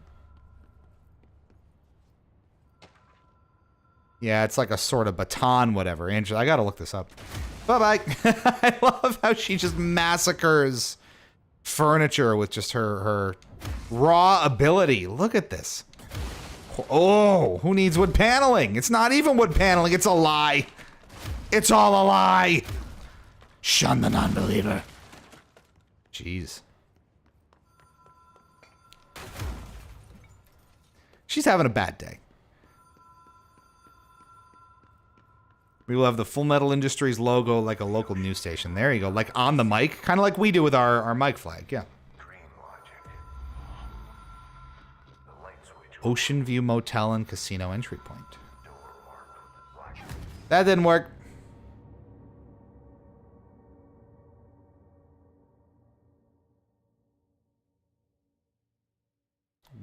Yeah, it's like a sort of baton, whatever. Angela, I gotta look this up. Bye-bye. I love how she just massacres furniture with just her raw ability. Look at this. Oh, who needs wood paneling? It's not even wood paneling. It's a lie. It's all a lie. Shun the non-believer. Jeez. She's having a bad day. We will have the Full Metal Industries logo like a local news station. There you go. Like on the mic. Kind of like we do with our mic flag. Yeah. Ocean View Motel and Casino entry point. That didn't work.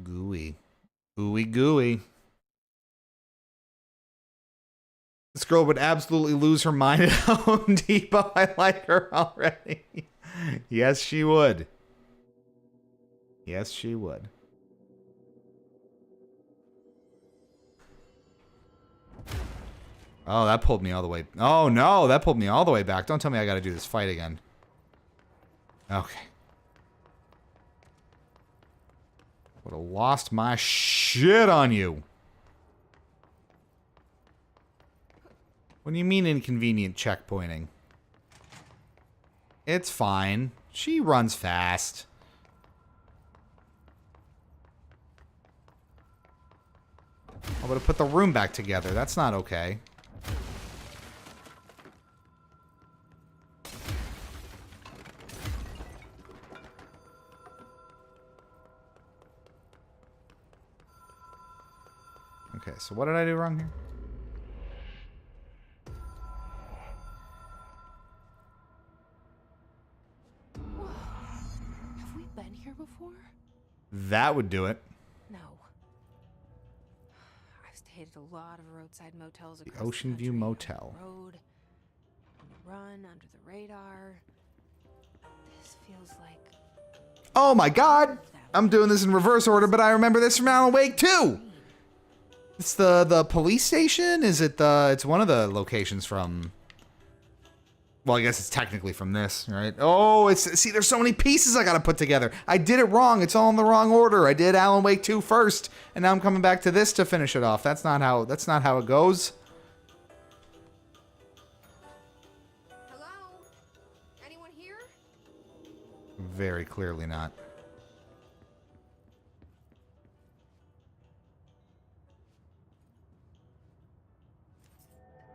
Gooey. Ooey gooey. This girl would absolutely lose her mind at Home Depot. I like her already. Yes, she would. Yes, she would. Oh, that pulled me all the way. Oh, no, that pulled me all the way back. Don't tell me I got to do this fight again. Okay. Would have lost my shit on you. What do you mean inconvenient checkpointing? It's fine. She runs fast. I'm gonna put the room back together. That's not okay. Okay, so what did I do wrong here? Have we been here before? That would do it. No. I've stayed at a lot of roadside motels across The Ocean View country, Motel. on the road, on the run, under the radar. This feels like... Oh my god! I'm doing this in reverse order, but I remember this from Alan Wake 2! It's the police station? Is it the... It's one of the locations from... Well, I guess it's technically from this, right? Oh, it's... See, there's so many pieces I gotta put together. I did it wrong. It's all in the wrong order. I did Alan Wake 2 first, and now I'm coming back to this to finish it off. That's not how it goes. Hello? Anyone here? Very clearly not.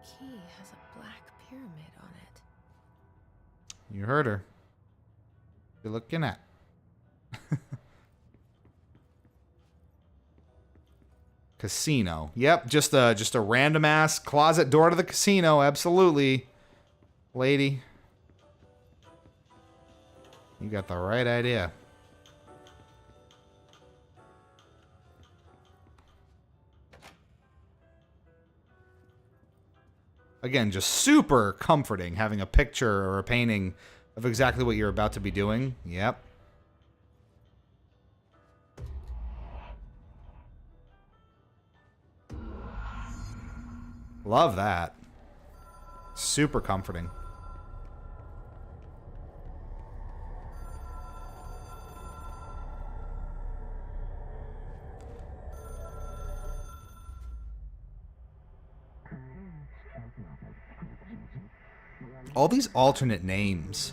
The key has a black pyramid on it. You heard her. You're looking at. Casino. Yep, just a random ass closet door to the casino. Absolutely, lady. You got the right idea. Again, just super comforting having a picture or a painting of exactly what you're about to be doing. Yep. Love that. Super comforting. All these alternate names.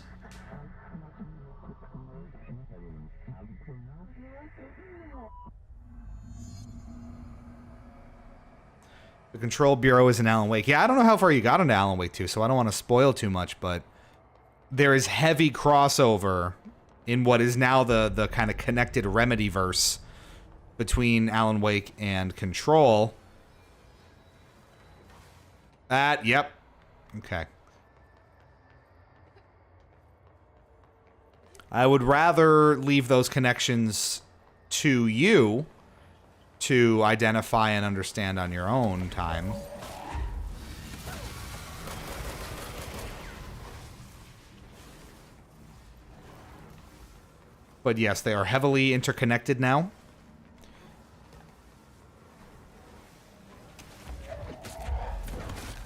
The Control Bureau is in Alan Wake. Yeah, I don't know how far you got into Alan Wake 2, so I don't want to spoil too much, but there is heavy crossover in what is now the kind of connected Remedy-verse between Alan Wake and Control. Yep. Okay. I would rather leave those connections to you to identify and understand on your own time. But yes, they are heavily interconnected now.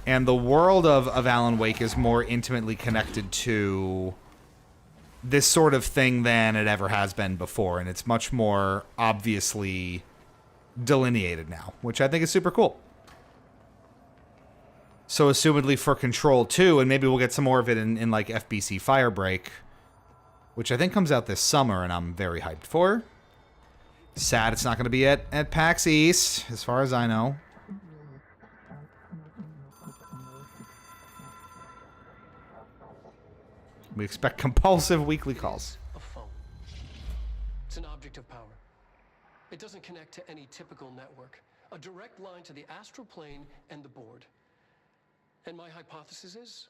And the world of Alan Wake is more intimately connected to this sort of thing than it ever has been before. And it's much more obviously delineated now, which I think is super cool. So assumedly for Control 2, and maybe we'll get some more of it in like FBC Firebreak, which I think comes out this summer, and I'm very hyped for. Sad it's not going to be at PAX East, as far as I know. We expect compulsive weekly calls. A phone. It's an object of power. It doesn't connect to any typical network. A direct line to the astral plane and the board. And my hypothesis is,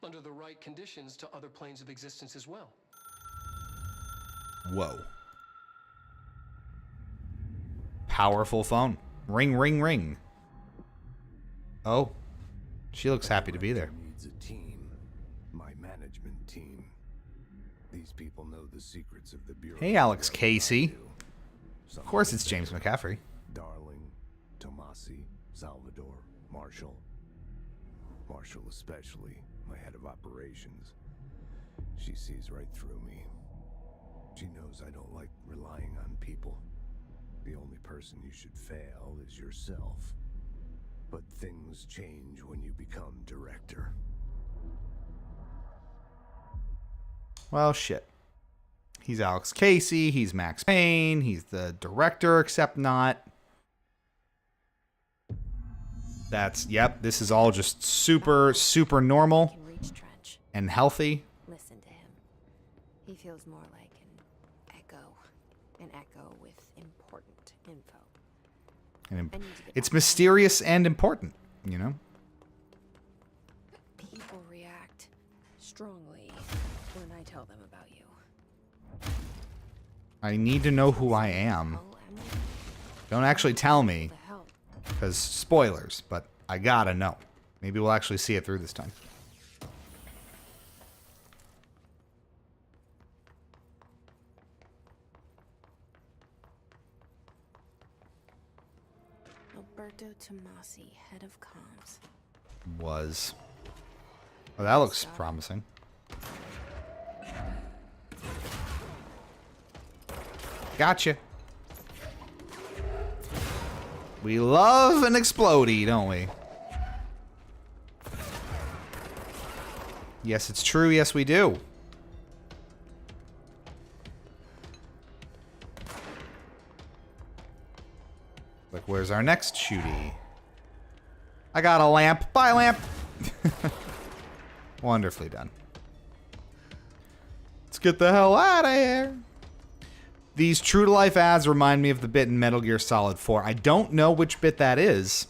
under the right conditions, to other planes of existence as well. Whoa. Powerful phone. Ring, ring, ring. Oh. She looks happy to be there. Needs a team. My management team. These people know the secrets of the Bureau. Hey, Alex Casey. Of course it's James McCaffrey. Darling, Tomasi, Salvador, Marshall. Marshall especially, my head of operations. She sees right through me. She knows I don't like relying on people. The only person you should fail is yourself. But things change when you become director. Well, shit. He's Alex Casey, he's Max Payne, he's the director, except not. That's, yep, this is all just super, super normal Can reach Trench. and healthy. Listen to him. He feels more like an echo with important info. And I need to get it's back. mysterious and important, you know? People react strongly when I tell them about you. I need to know who I am. Oh, Emily, Don't actually tell me, the hell? because spoilers, but I gotta know. Maybe we'll actually see it through this time. Alberto Tomasi, head of comms. Was. Oh, that looks promising. Gotcha. We love an explodey, don't we? Yes, it's true. Yes, we do. Like, where's our next shooty? I got a lamp. Bye, lamp. Wonderfully done. Let's get the hell out of here. These true-to-life ads remind me of the bit in Metal Gear Solid 4. I don't know which bit that is.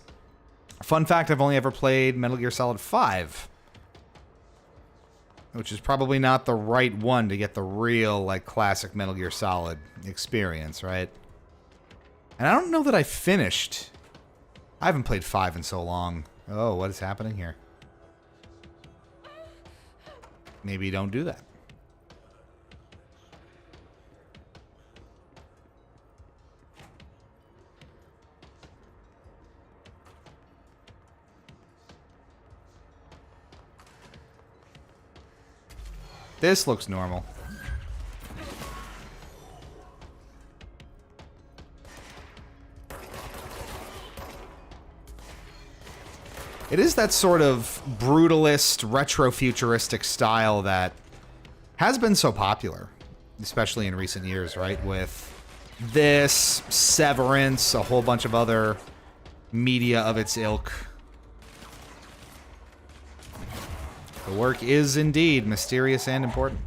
Fun fact, I've only ever played Metal Gear Solid 5. Which is probably not the right one to get the real, like, classic Metal Gear Solid experience, right? And I don't know that I finished. I haven't played 5 in so long. Oh, what is happening here? Maybe don't do that. This looks normal. It is that sort of brutalist, retro-futuristic style that has been so popular, especially in recent years, right? With this, Severance, a whole bunch of other media of its ilk. The work is indeed mysterious and important.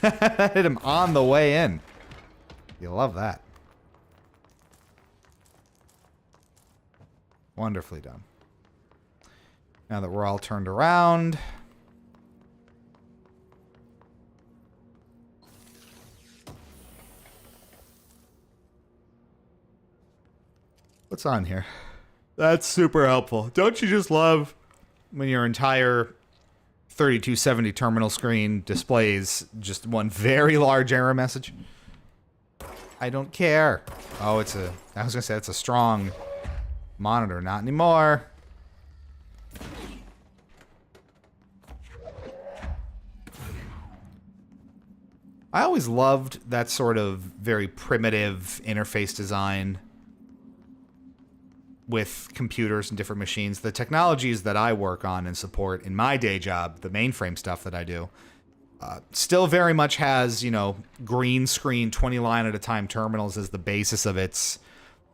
Hit him on the way in. You love that. Wonderfully done. Now that we're all turned around. What's on here? That's super helpful. Don't you just love when your entire 3270 terminal screen displays just one very large error message? I don't care. Oh, I was gonna say it's a strong monitor. Not anymore. I always loved that sort of very primitive interface design with computers and different machines. The technologies that I work on and support in my day job, the mainframe stuff that I do, still very much has, you know, green screen 20 line at a time terminals as the basis of its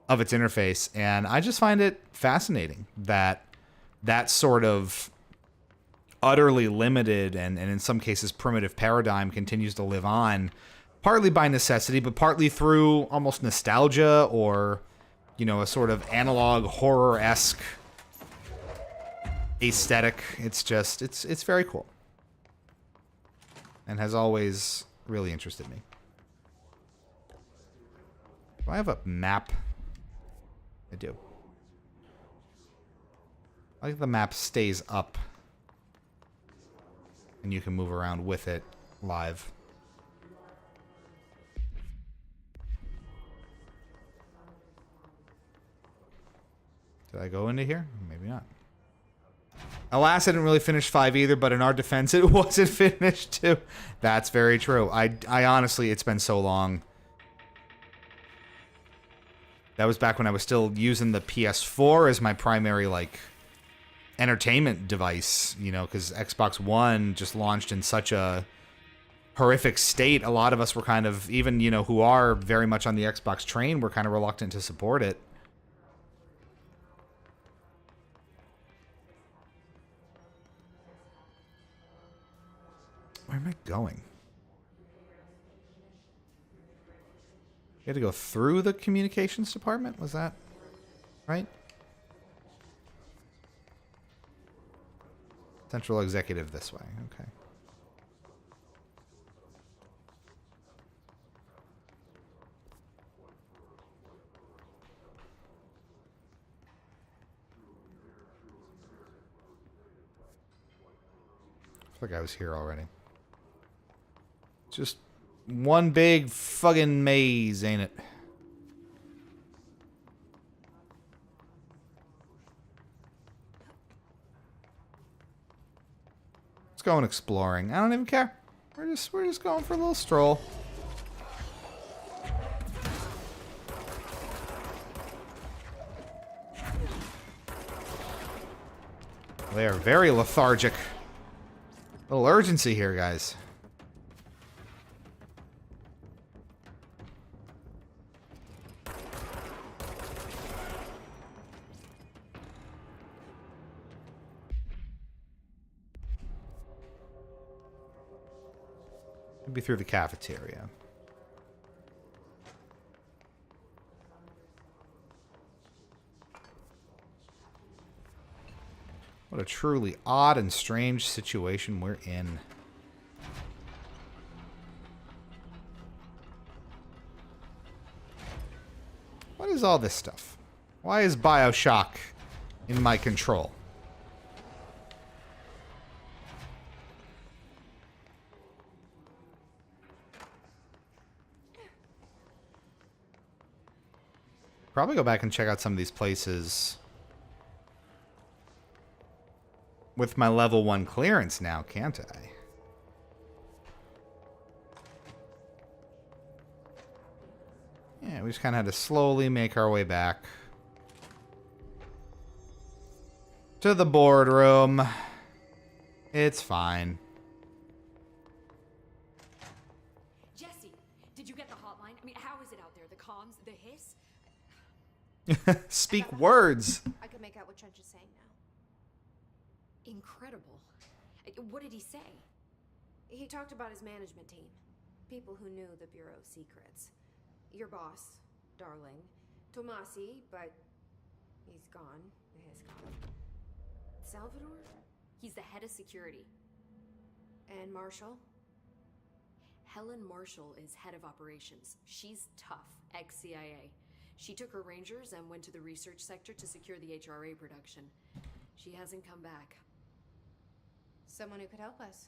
interface. And I just find it fascinating that that sort of utterly limited and in some cases primitive paradigm continues to live on, partly by necessity, but partly through almost nostalgia or, you know, a sort of analog horror-esque aesthetic. It's just, it's very cool. And has always really interested me. Do I have a map? I do. I think the map stays up. And you can move around with it live. Did I go into here? Maybe not. Alas, I didn't really finish 5 either, but in our defense, it wasn't finished too. That's very true. I honestly, it's been so long. That was back when I was still using the PS4 as my primary, like, entertainment device, you know, because Xbox One just launched in such a horrific state. A lot of us were kind of, even, you know, who are very much on the Xbox train, were kind of reluctant to support it. Where am I going? You had to go through the communications department? Was that right? Central executive this way. Okay. I feel like I was here already. Just one big fucking maze, ain't it? Let's go exploring. I don't even care. We're just going for a little stroll. They are very lethargic. Little urgency here, guys. Be through the cafeteria. What a truly odd and strange situation we're in. What is all this stuff? Why is BioShock in my control? Probably go back and check out some of these places with my level 1 clearance now, can't I? Yeah, we just kind of had to slowly make our way back to the boardroom. It's fine. Jesse, did you get the hotline? I mean, how is it out there? The comms, the hiss? Speak words. I can make out what Trench is saying now. Incredible. What did he say? He talked about his management team. People who knew the Bureau's secrets. Your boss, Darling. Tomasi, but he's gone. He's gone. Salvador? He's the head of security. And Marshall? Helen Marshall is head of operations. She's tough, ex-CIA. She took her rangers and went to the research sector to secure the HRA production. She hasn't come back. Someone who could help us.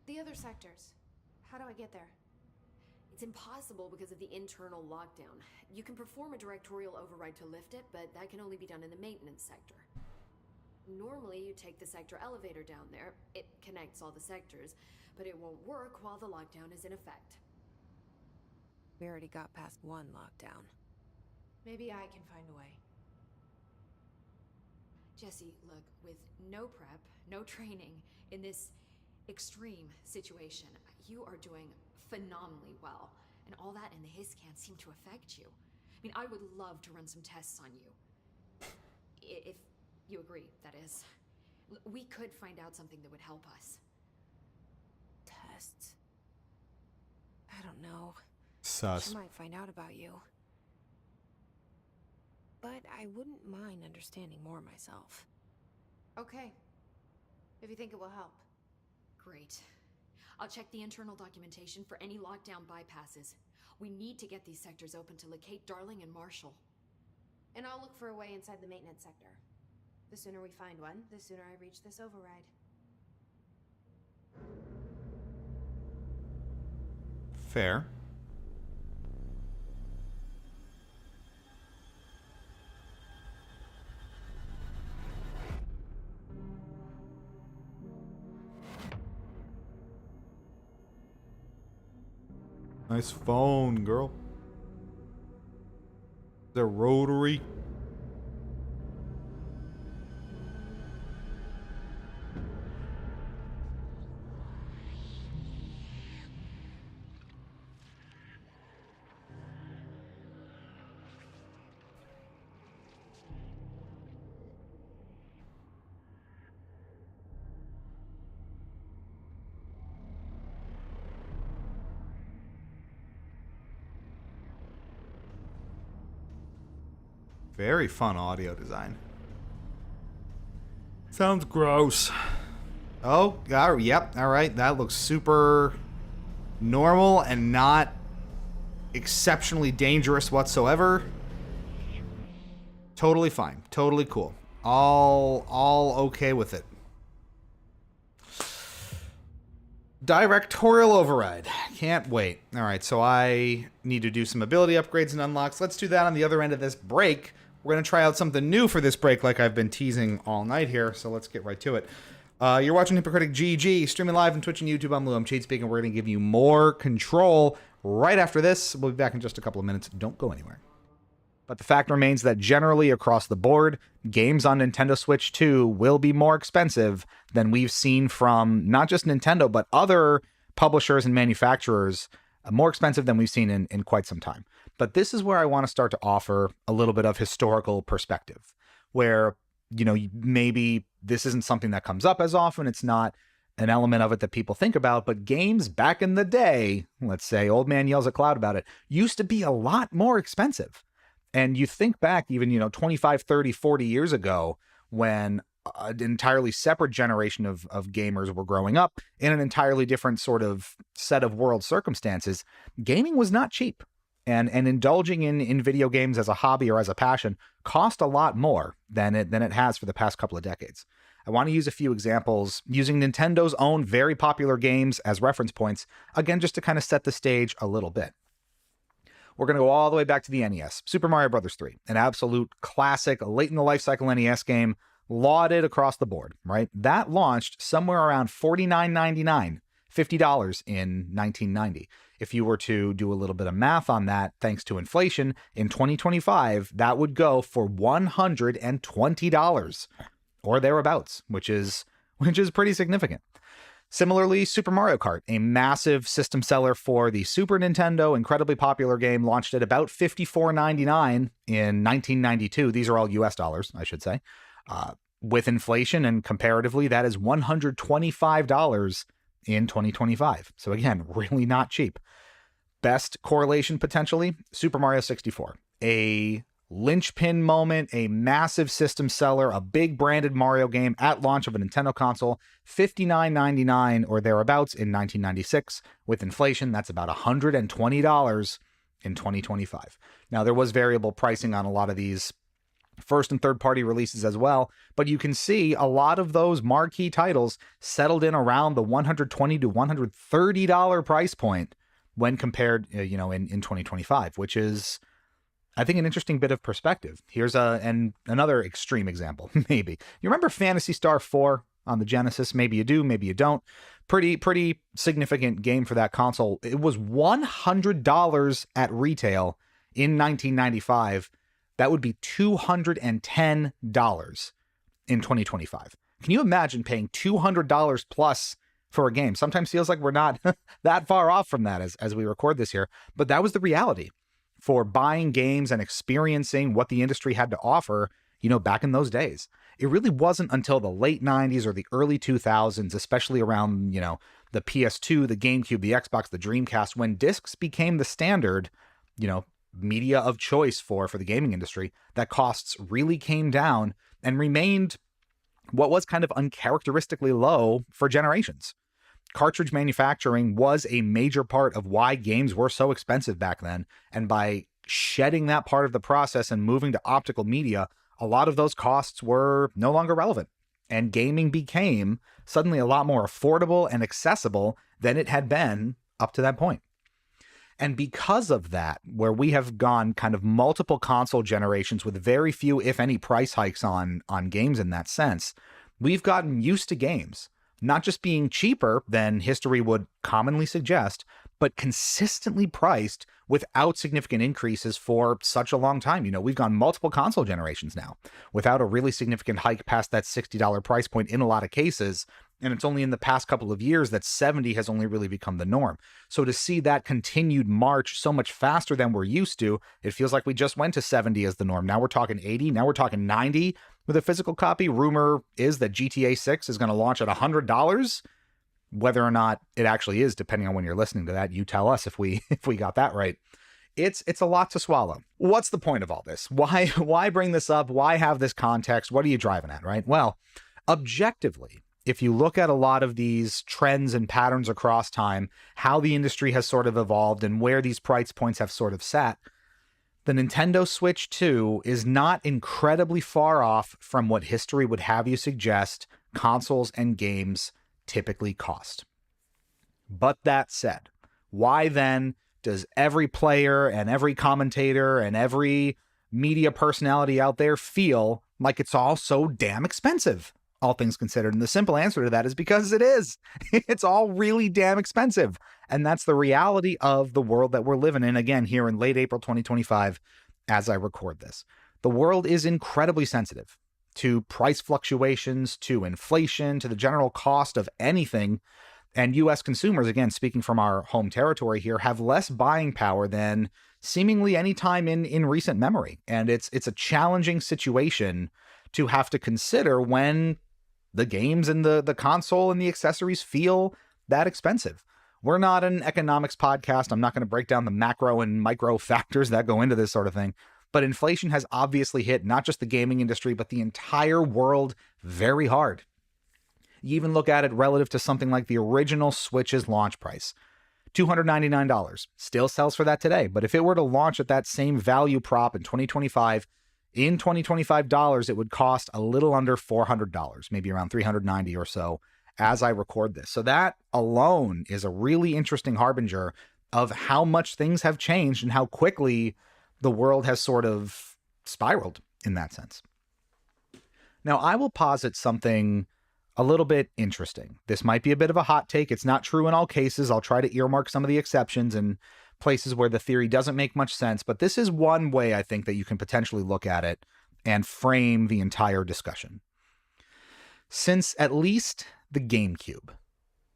The other sectors. How do I get there? It's impossible because of the internal lockdown. You can perform a directorial override to lift it, but that can only be done in the maintenance sector. Normally, you take the sector elevator down there. It connects all the sectors, but it won't work while the lockdown is in effect. We already got past one lockdown. Maybe I can find a way. Jesse, look, with no prep, no training, in this extreme situation, you are doing phenomenally well. And all that and the hiss can't seem to affect you. I mean, I would love to run some tests on you. If you agree, that is. We could find out something that would help us. Tests. I don't know. Sus. She might find out about you. But I wouldn't mind understanding more myself. Okay. If you think it will help. Great. I'll check the internal documentation for any lockdown bypasses. We need to get these sectors open to locate Darling and Marshall. And I'll look for a way inside the maintenance sector. The sooner we find one, the sooner I reach this override. Fair. Nice phone, girl. The rotary. Very fun audio design. Sounds gross. Oh, yep. All right. That looks super normal and not exceptionally dangerous whatsoever. Totally fine. Totally cool. All okay with it. Directorial override. Can't wait. All right, so I need to do some ability upgrades and unlocks. Let's do that on the other end of this break. We're going to try out something new for this break like I've been teasing all night here, so let's get right to it. You're watching Hypocritic GG, streaming live on Twitch and YouTube. I'm Lou, I'm Cheat Speaking. We're going to give you more control right after this. We'll be back in just a couple of minutes. Don't go anywhere. But the fact remains that generally across the board, games on Nintendo Switch 2 will be more expensive than we've seen from not just Nintendo, but other publishers and manufacturers, more expensive than we've seen in quite some time. But this is where I want to start to offer a little bit of historical perspective, where, you know, maybe this isn't something that comes up as often. It's not an element of it that people think about, but games back in the day, let's say Old Man Yells at Cloud about it, used to be a lot more expensive. And you think back even, 25, 30, 40 years ago, when an entirely separate generation of gamers were growing up in an entirely different sort of set of world circumstances, gaming was not cheap. And indulging in video games as a hobby or as a passion cost a lot more than it has for the past couple of decades. I want to use a few examples using Nintendo's own very popular games as reference points, again, just to kind of set the stage a little bit. We're going to go all the way back to the NES. Super Mario Bros. 3, an absolute classic, late in the life cycle NES game, lauded across the board, right? That launched somewhere around $49.99, $50 in 1990. If you were to do a little bit of math on that, thanks to inflation, in 2025, that would go for $120 or thereabouts, which is pretty significant. Similarly, Super Mario Kart, a massive system seller for the Super Nintendo, incredibly popular game, launched at about $54.99 in 1992. These are all US dollars, I should say. With inflation and comparatively, that is $125 in 2025. So again, really not cheap. Best correlation potentially, Super Mario 64. A linchpin moment, a massive system seller, a big branded Mario game at launch of a Nintendo console, $59.99 or thereabouts in 1996. With inflation, that's about $120 in 2025. Now, there was variable pricing on a lot of these first and third party releases as well, but you can see a lot of those marquee titles settled in around the $120 to $130 price point when compared, in 2025, which is, I think, an interesting bit of perspective. Here's another extreme example, maybe. You remember Phantasy Star 4 on the Genesis? Maybe you do, maybe you don't. Pretty significant game for that console. It was $100 at retail in 1995. That would be $210 in 2025. Can you imagine paying $200 plus for a game? Sometimes feels like we're not that far off from that as we record this here, but that was the reality for buying games and experiencing what the industry had to offer, back in those days. It really wasn't until the late 90s or the early 2000s, especially around, the PS2, the GameCube, the Xbox, the Dreamcast, when discs became the standard, media of choice for the gaming industry, that costs really came down and remained what was kind of uncharacteristically low for generations. Cartridge manufacturing was a major part of why games were so expensive back then, and by shedding that part of the process and moving to optical media, a lot of those costs were no longer relevant, and gaming became suddenly a lot more affordable and accessible than it had been up to that point. And because of that, where we have gone kind of multiple console generations with very few, if any, price hikes on games in that sense, we've gotten used to games not just being cheaper than history would commonly suggest, but consistently priced without significant increases for such a long time. We've gone multiple console generations now without a really significant hike past that $60 price point in a lot of cases. And it's only in the past couple of years that 70 has only really become the norm. So to see that continued march so much faster than we're used to, it feels like we just went to 70 as the norm. Now we're talking 80. Now we're talking 90 with a physical copy. Rumor is that GTA 6 is going to launch at $100. Whether or not it actually is, depending on when you're listening to that, you tell us if we got that right. It's a lot to swallow. What's the point of all this? Why bring this up? Why have this context? What are you driving at, right? Well, objectively, if you look at a lot of these trends and patterns across time, how the industry has sort of evolved and where these price points have sort of sat, the Nintendo Switch 2 is not incredibly far off from what history would have you suggest consoles and games typically cost. But that said, why then does every player and every commentator and every media personality out there feel like it's all so damn expensive, all things considered? And the simple answer to that is because it is. It's all really damn expensive. And that's the reality of the world that we're living in, again, here in late April 2025, as I record this. The world is incredibly sensitive to price fluctuations, to inflation, to the general cost of anything. And U.S. consumers, again, speaking from our home territory here, have less buying power than seemingly any time in recent memory. And it's a challenging situation to have to consider when the games and the console and the accessories feel that expensive. We're not an economics podcast. I'm not going to break down the macro and micro factors that go into this sort of thing. But inflation has obviously hit not just the gaming industry, but the entire world very hard. You even look at it relative to something like the original Switch's launch price. $299. Still sells for that today. But if it were to launch at that same value prop in 2025, in $2025, it would cost a little under $400, maybe around $390 or so as I record this. So that alone is a really interesting harbinger of how much things have changed and how quickly the world has sort of spiraled in that sense. Now, I will posit something a little bit interesting. This might be a bit of a hot take. It's not true in all cases. I'll try to earmark some of the exceptions and places where the theory doesn't make much sense, but this is one way I think that you can potentially look at it and frame the entire discussion. Since at least the GameCube,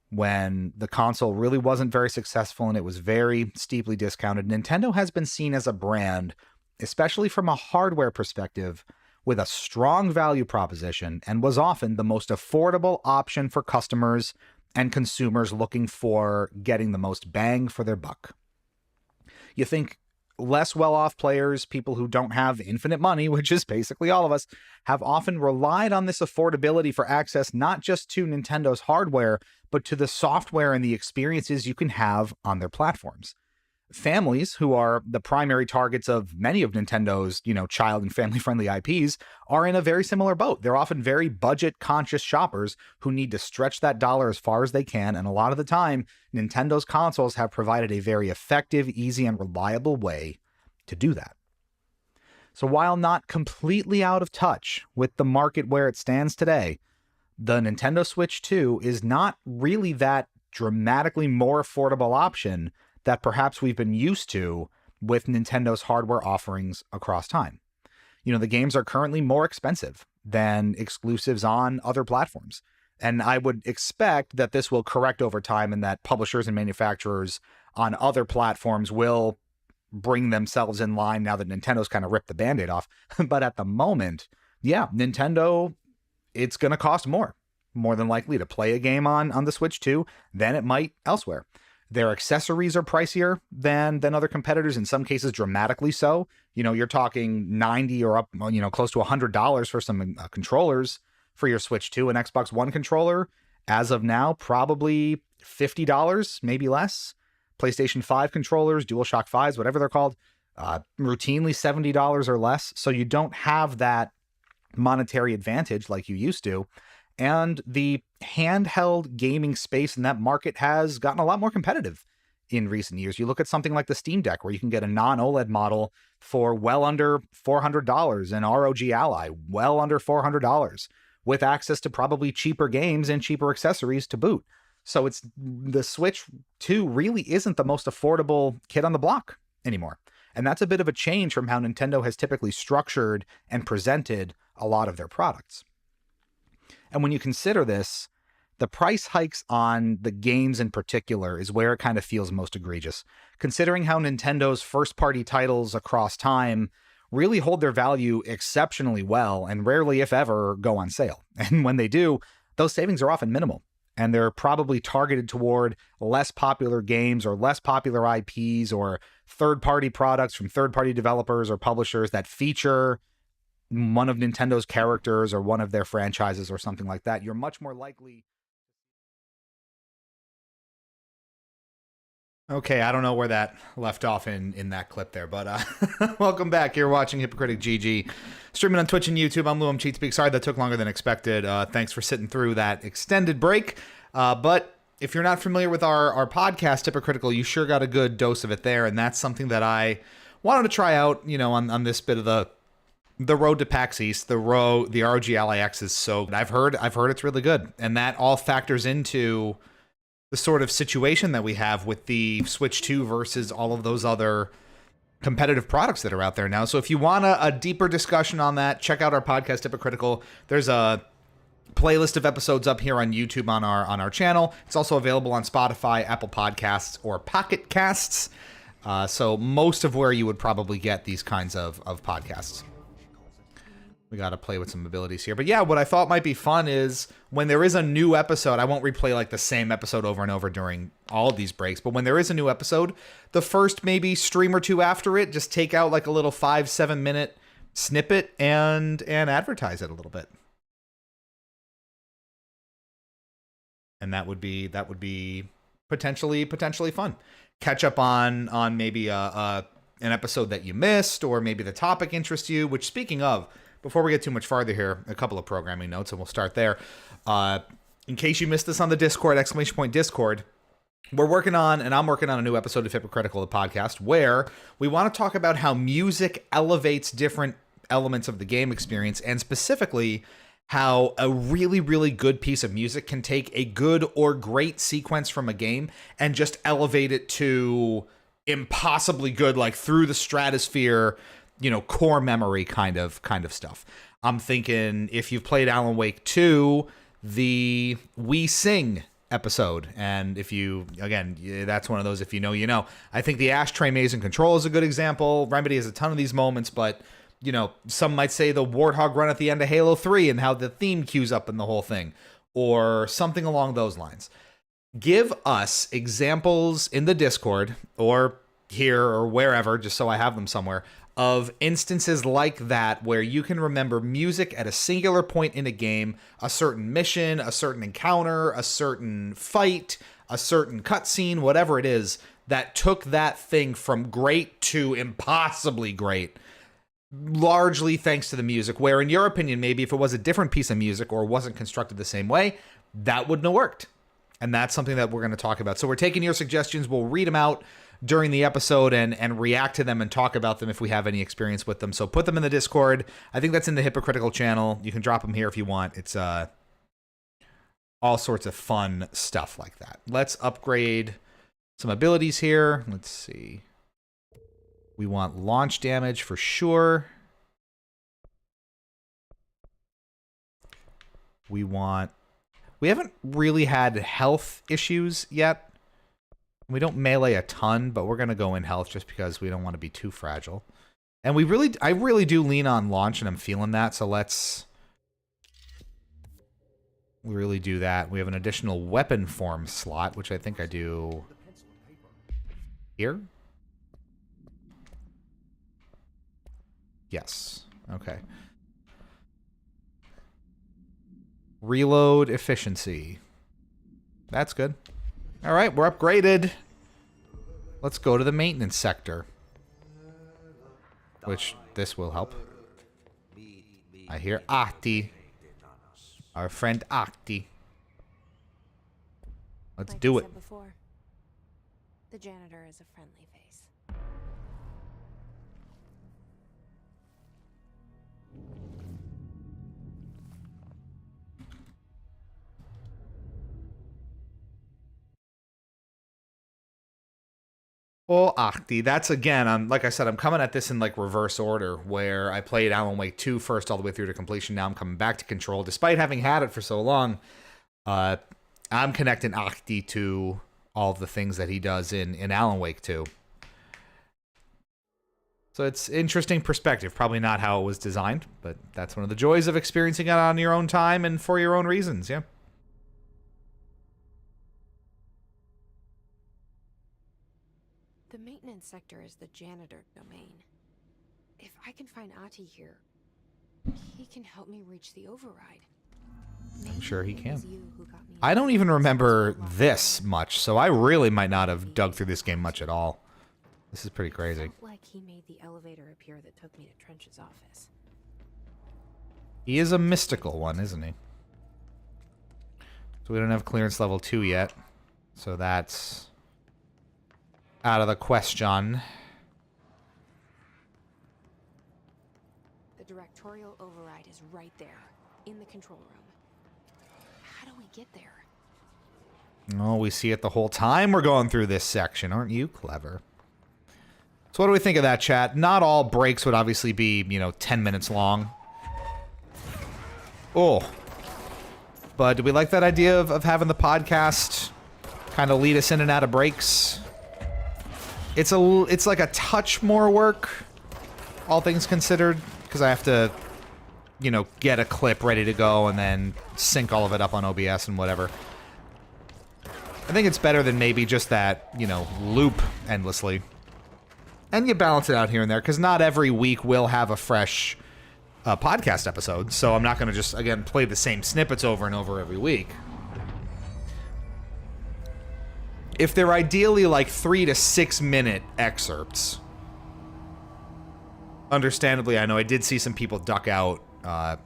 when the console really wasn't very successful and it was very steeply discounted, Nintendo has been seen as a brand, especially from a hardware perspective, with a strong value proposition and was often the most affordable option for customers and consumers looking for getting the most bang for their buck. You think less well-off players, people who don't have infinite money, which is basically all of us, have often relied on this affordability for access not just to Nintendo's hardware, but to the software and the experiences you can have on their platforms. families, who are the primary targets of many of Nintendo's, child and family-friendly IPs, are in a very similar boat. They're often very budget-conscious shoppers who need to stretch that dollar as far as they can, and a lot of the time, Nintendo's consoles have provided a very effective, easy, and reliable way to do that. So while not completely out of touch with the market where it stands today, the Nintendo Switch 2 is not really that dramatically more affordable option that perhaps we've been used to with Nintendo's hardware offerings across time. The games are currently more expensive than exclusives on other platforms. And I would expect that this will correct over time and that publishers and manufacturers on other platforms will bring themselves in line now that Nintendo's kind of ripped the Band-Aid off. But at the moment, Nintendo, it's going to cost more than likely to play a game on the Switch 2 than it might elsewhere. Their accessories are pricier than other competitors, in some cases dramatically so. You're talking $90 or up, close to $100 for some controllers for your Switch 2. An Xbox One controller, as of now, probably $50, maybe less. PlayStation 5 controllers, DualShock 5s, whatever they're called, routinely $70 or less. So you don't have that monetary advantage like you used to. And the handheld gaming space in that market has gotten a lot more competitive in recent years. You look at something like the Steam Deck, where you can get a non-OLED model for well under $400, an ROG Ally well under $400, with access to probably cheaper games and cheaper accessories to boot. So the Switch 2 really isn't the most affordable kid on the block anymore. And that's a bit of a change from how Nintendo has typically structured and presented a lot of their products. And when you consider this, the price hikes on the games in particular is where it kind of feels most egregious, considering how Nintendo's first-party titles across time really hold their value exceptionally well and rarely, if ever, go on sale. And when they do, those savings are often minimal, and they're probably targeted toward less popular games or less popular IPs or third-party products from third-party developers or publishers that feature one of Nintendo's characters or one of their franchises or something like that. You're much more likely... Okay, I don't know where that left off in that clip there, but welcome back. You're watching Hypocritic GG, streaming on Twitch and YouTube. I'm Cheat Speak. Sorry that took longer than expected. Thanks for sitting through that extended break. But if you're not familiar with our podcast, Hypocritical, you sure got a good dose of it there, and that's something that I wanted to try out, on this bit of the road to PAX East. The ROG Ally X is so good. I've heard it's really good, and that all factors into the sort of situation that we have with the Switch 2 versus all of those other competitive products that are out there now. So if you want a deeper discussion on that, check out our podcast, Hypocritical. There's a playlist of episodes up here on YouTube on our channel. It's also available on Spotify, Apple Podcasts, or Pocket Casts. So most of where you would probably get these kinds of podcasts. We got to play with some abilities here. But yeah, what I thought might be fun is when there is a new episode, I won't replay like the same episode over and over during all of these breaks, but when there is a new episode, the first maybe stream or two after it, just take out like a little 5-7 minute snippet and advertise it a little bit. And that would be potentially fun. Catch up on maybe an episode that you missed, or maybe the topic interests you, which, speaking of, before we get too much farther here, a couple of programming notes, and we'll start there. In case you missed this on the Discord, !Discord, I'm working on a new episode of Hypocritical, the podcast, where we want to talk about how music elevates different elements of the game experience, and specifically how a really, really good piece of music can take a good or great sequence from a game and just elevate it to impossibly good, like through the stratosphere, core memory kind of stuff. I'm thinking if you've played Alan Wake 2, the We Sing episode, and if you, again, that's one of those, if you know, you know. I think the Ashtray Maze and Control is a good example. Remedy has a ton of these moments, but, some might say the Warthog run at the end of Halo 3 and how the theme cues up in the whole thing, or something along those lines. Give us examples in the Discord, or here, or wherever, just so I have them somewhere, of instances like that where you can remember music at a singular point in a game, a certain mission, a certain encounter, a certain fight, a certain cutscene, whatever it is, that took that thing from great to impossibly great, largely thanks to the music, where in your opinion, maybe if it was a different piece of music or wasn't constructed the same way, that wouldn't have worked. And that's something that we're going to talk about. So we're taking your suggestions. We'll read them out during the episode and react to them and talk about them if we have any experience with them. So put them in the Discord. I think that's in the Hypocritical channel. You can drop them here if you want. It's all sorts of fun stuff like that. Let's upgrade some abilities here. Let's see. We want launch damage for sure. We haven't really had health issues yet. We don't melee a ton, but we're going to go in health just because we don't want to be too fragile. And I really do lean on launch, and I'm feeling that, so let's really do that. We have an additional weapon form slot, which I think I do here. Yes. Okay. Reload efficiency. That's good. All right, we're upgraded. Let's go to the maintenance sector. Which, this will help. I hear Ahti. Our friend Ahti. Let's Like do I it. said before, the janitor is a friendly face. Oh, Ahti. That's, again, like I said, I'm coming at this in like reverse order, where I played Alan Wake 2 first all the way through to completion. Now I'm coming back to Control. Despite having had it for so long, I'm connecting Ahti to all of the things that he does in Alan Wake 2. So it's interesting perspective. Probably not how it was designed, but that's one of the joys of experiencing it on your own time and for your own reasons, yeah. The maintenance sector is the janitor domain. If I can find Ati here, he can help me reach the override. I'm sure he Maybe it can. was you who got me I don't into even this remember locked this room. much, so I really might not have dug through this game much at all. This is pretty crazy. Felt like he made the elevator appear that took me to Trench's office. He is a mystical one, isn't he? So we don't have clearance level 2 yet. So that's out of the question. The directorial override is right there, in the control room. How do we get there? Oh, we see it the whole time we're going through this section. Aren't you clever? So what do we think of that, chat? Not all breaks would obviously be, 10 minutes long. Oh. But do we like that idea of having the podcast kind of lead us in and out of breaks? It's like a touch more work, all things considered, because I have to, get a clip ready to go and then sync all of it up on OBS and whatever. I think it's better than maybe just that, loop endlessly. And you balance it out here and there, because not every week will have a fresh podcast episode, so I'm not going to just, again, play the same snippets over and over every week. If they're ideally like 3 to 6 minute excerpts, understandably, I know I did see some people duck out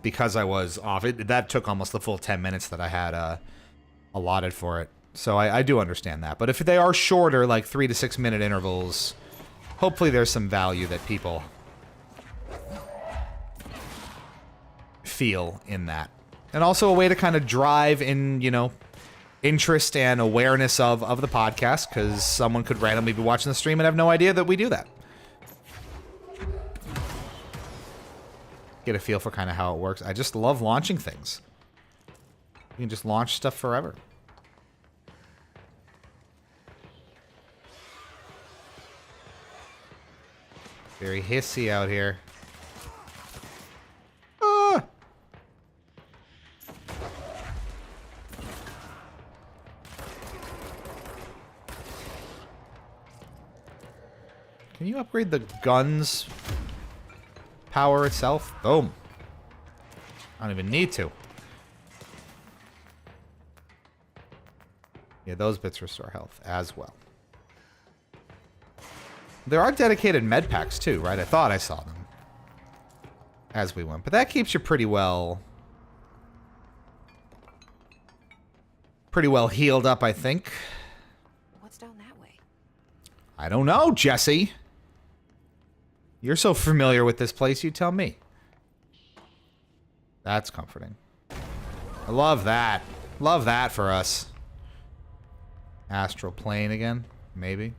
because I was off. That took almost the full 10 minutes that I had allotted for it. So I do understand that. But if they are shorter, like 3 to 6 minute intervals, hopefully there's some value that people feel in that. And also a way to kind of drive in, interest and awareness of the podcast, because someone could randomly be watching the stream and have no idea that we do that. Get a feel for kind of how it works. I just love launching things. You can just launch stuff forever. Very hissy out here. Ah! Can you upgrade the gun's power itself? Boom. I don't even need to. Yeah, those bits restore health as well. There are dedicated med packs too, right? I thought I saw them as we went. But that keeps you pretty well healed up, I think. What's down that way? I don't know, Jesse. You're so familiar with this place, you tell me. That's comforting. I love that. Love that for us. Astral plane again, maybe.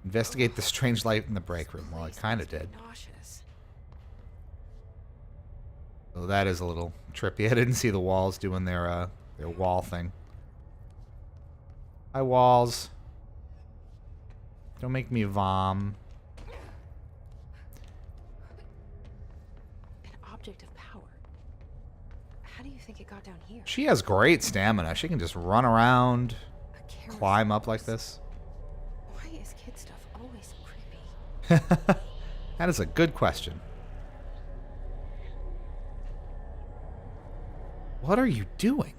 Investigate the strange light in the break room. Well, I kind of did. Nauseous. Oh, that is a little trippy. I didn't see the walls doing their wall thing. Hi, walls. Don't make me vom. An object of power. How do you think it got down here? She has great stamina. She can just run around, A careless climb up horse. like this. Why is kid stuff always so creepy? That is a good question. What are you doing?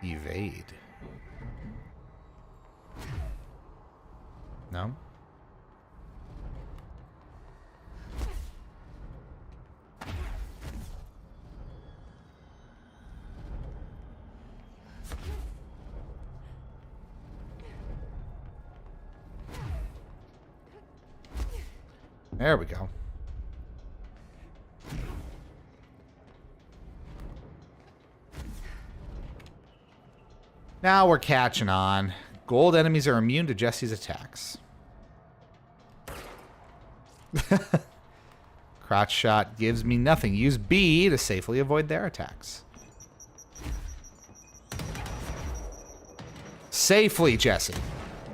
Evade. No? There we go. Now we're catching on. Gold enemies are immune to Jesse's attacks. Crotch shot gives me nothing. Use B to safely avoid their attacks. Safely, Jesse.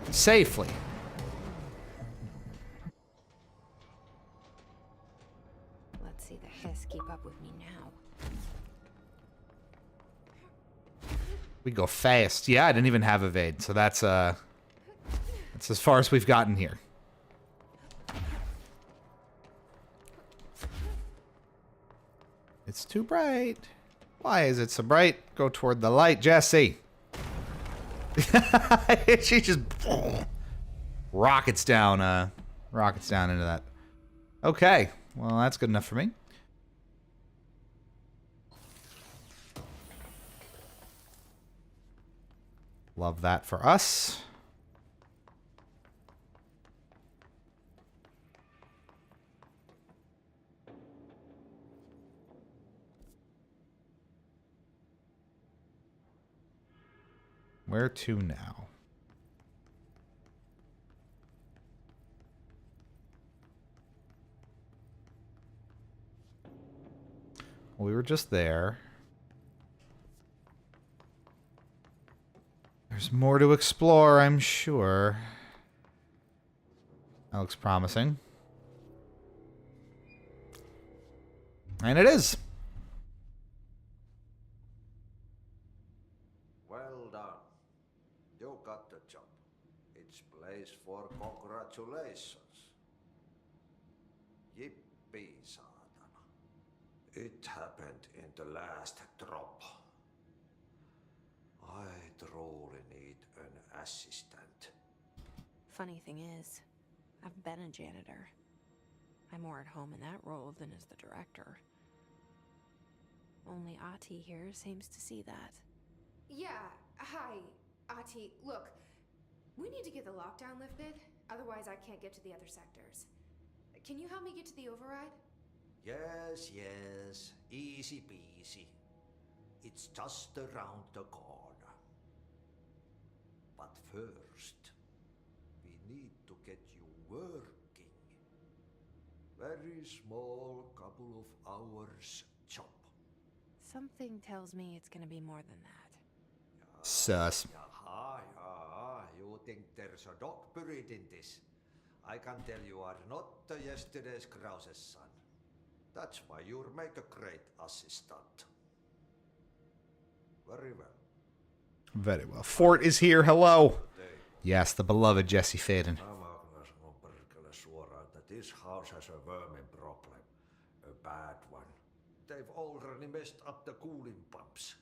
Safely. Let's see the hiss keep up with me now. We go fast. Yeah, I didn't even have evade, so that's as far as we've gotten here. It's too bright. Why is it so bright? Go toward the light, Jesse. She just rockets down into that. Okay, well that's good enough for me. Love that for us. Where to now? We were just there. There's more to explore, I'm sure. That looks promising. And it is. Well done. You got the job. It's place for congratulations. Yippee, saatana. It happened in the last drop. I truly need an assistant. Funny thing is, I've been a janitor. I'm more at home in that role than as the director. Only Ati here seems to see that. Yeah, hi, Ati. Look, we need to get the lockdown lifted, otherwise I can't get to the other sectors. Can you help me get to the override? Yes, yes. Easy peasy. It's just around the corner. But first, we need to get you working. Very small, couple of hours job. Something tells me it's gonna be more than that. Sus. Yaha. You think there's a dog buried in this? I can tell you are not yesterday's Krause's son. That's why you'll make a great assistant. Very well. Very well. Fort is here. Hello. Yes, the beloved Jesse Faden. I'm a has a vermin problem. A bad one. They've already messed up the cooling pumps.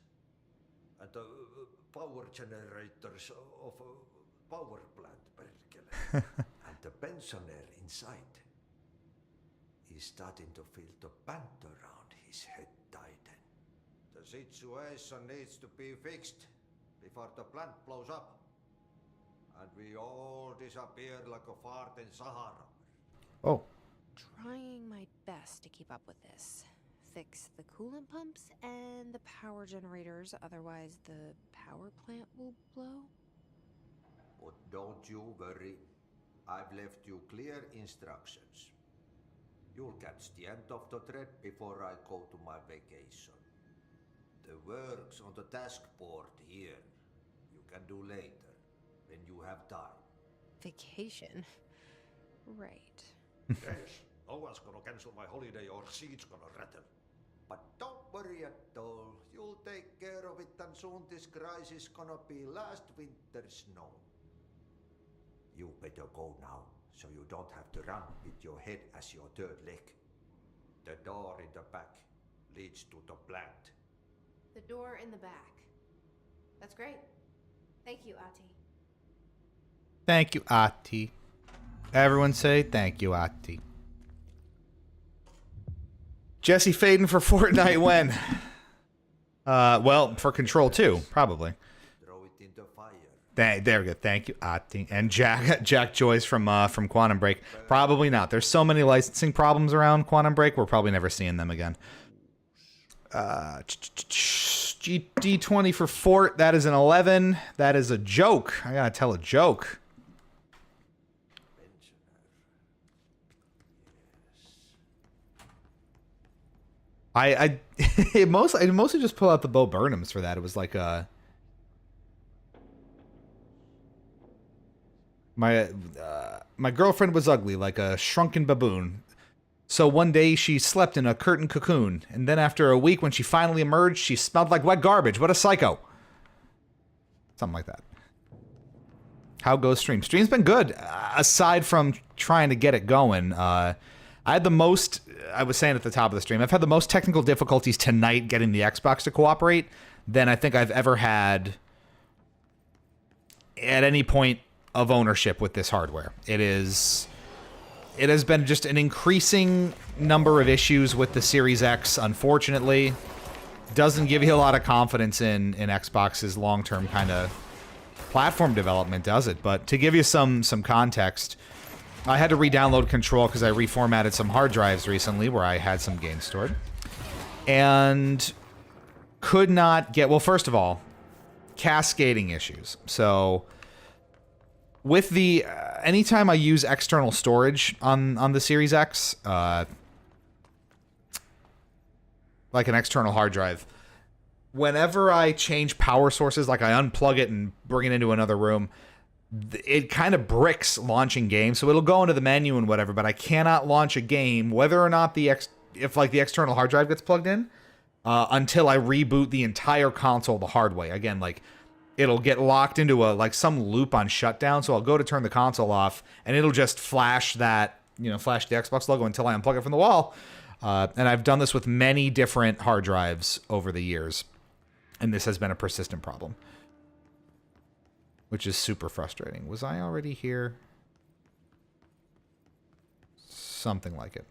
And the power generators of a power plant, perkele. And the pensioner inside is starting to feel the pant around his head tighten. The situation needs to be fixed before the plant blows up. And we all disappear like a fart in Sahara. Oh. Trying my best to keep up with this. Fix the coolant pumps and the power generators, otherwise the power plant will blow. But don't you worry. I've left you clear instructions. You'll catch the end of the thread before I go to my vacation. The work's on the task board here. You can do later, when you have time. Vacation? Right. Yes, no one's gonna cancel my holiday or seat's gonna rattle. But don't worry at all. You'll take care of it, and soon this crisis is gonna be last winter's snow. You better go now, so you don't have to run with your head as your third leg. The door in the back leads to the plant. The door in the back. That's great. Thank you, Ati. Thank you, Ati. Everyone say thank you, Ati. Jesse Faden for Fortnite when? Well, for Control 2, probably. Throw it in the fire. There we go. Thank you, Ati. And Jack Joyce from Quantum Break. Probably not. There's so many licensing problems around Quantum Break, we're probably never seeing them again. D20 for Fort. That is an 11. That is a joke. I gotta tell a joke. I mostly just pull out the Bo Burnhams for that. It was like my girlfriend was ugly, like a shrunken baboon. So one day she slept in a curtain cocoon, and then after a week when she finally emerged, she smelled like wet garbage. What a psycho. Something like that. How goes stream? Stream's been good, aside from trying to get it going. I had the most, I was saying at the top of the stream, I've had the most technical difficulties tonight getting the Xbox to cooperate than I think I've ever had at any point of ownership with this hardware. It has been just an increasing number of issues with the Series X, unfortunately. Doesn't give you a lot of confidence in Xbox's long-term kind of platform development, does it? But to give you some context, I had to re-download Control because I reformatted some hard drives recently where I had some games stored. And could not get... Well, first of all, cascading issues. So with the... anytime I use external storage on the Series X, like an external hard drive, whenever I change power sources, like I unplug it and bring it into another room, it kind of bricks launching games. So it'll go into the menu and whatever, but I cannot launch a game, whether or not if like the external hard drive gets plugged in, until I reboot the entire console the hard way. Again, like it'll get locked into some loop on shutdown. So I'll go to turn the console off and it'll just flash that, flash the Xbox logo until I unplug it from the wall. And I've done this with many different hard drives over the years. And this has been a persistent problem, which is super frustrating. Was I already here? Something like it.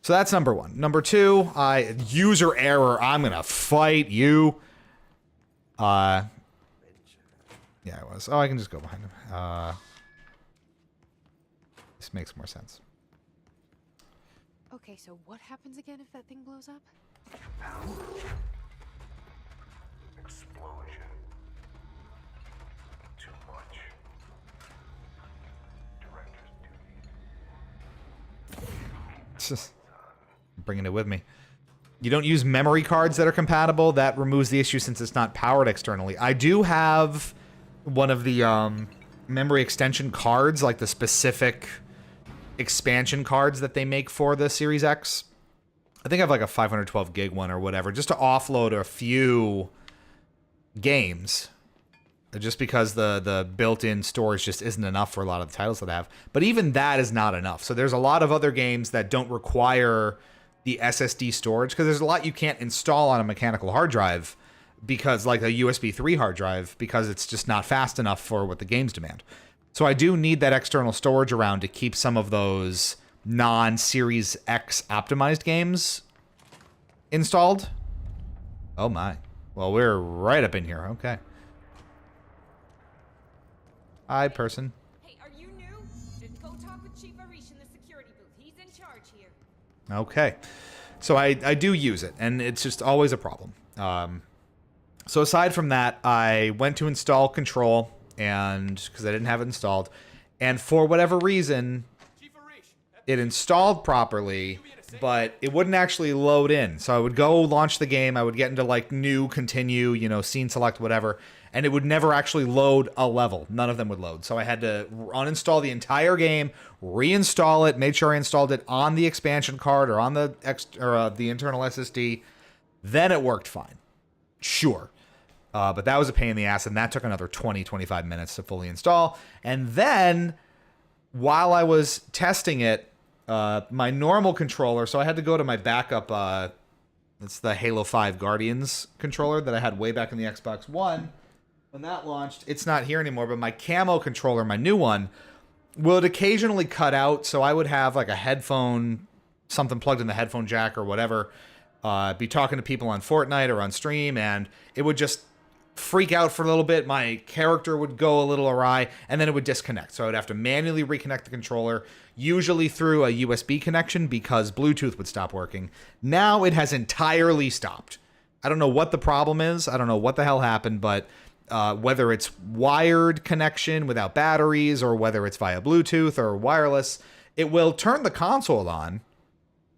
So that's number one. Number two, user error. I'm going to fight you. Yeah, it was. Oh, I can just go behind him. This makes more sense. Okay, so what happens again if that thing blows up? Explosion. Too much. Director's duties. Bringing it with me. You don't use memory cards that are compatible. That removes the issue since it's not powered externally. I do have one of the memory extension cards, like the specific expansion cards that they make for the Series X. I think I have like a 512 gig one or whatever, just to offload a few games. just because the built-in storage just isn't enough for a lot of the titles that I have. But even that is not enough. So there's a lot of other games that don't require the SSD storage, because there's a lot you can't install on a mechanical hard drive, because like a USB 3 hard drive, because it's just not fast enough for what the games demand. So I do need that external storage around to keep some of those non-Series X optimized games installed. Oh my. Well, we're right up in here. Okay. Hi, person. Hey, are you new? Then go talk with Chief Arish in the security booth. He's in charge here. Okay. So I do use it, and it's just always a problem. So aside from that, I went to install Control, and because I didn't have it installed, and for whatever reason, it installed properly, but it wouldn't actually load in. So I would go launch the game, I would get into like new, continue, you know, scene select, whatever, and it would never actually load a level. None of them would load. So I had to uninstall the entire game, reinstall it, made sure I installed it on the expansion card or on the the internal SSD. Then it worked fine. Sure. But that was a pain in the ass, and that took another 20-25 minutes to fully install. And then, while I was testing it, my normal controller, so I had to go to my backup, it's the Halo 5 Guardians controller that I had way back in the Xbox One. When that launched, it's not here anymore, but my camo controller, my new one, would occasionally cut out, so I would have like a headphone, something plugged in the headphone jack or whatever, be talking to people on Fortnite or on stream, and it would just freak out for a little bit. My character would go a little awry, and then it would disconnect. So I would have to manually reconnect the controller, usually through a USB connection, because Bluetooth would stop working. Now it has entirely stopped. I don't know what the problem is. I don't know what the hell happened, but whether it's wired connection without batteries or whether it's via Bluetooth or wireless, it will turn the console on,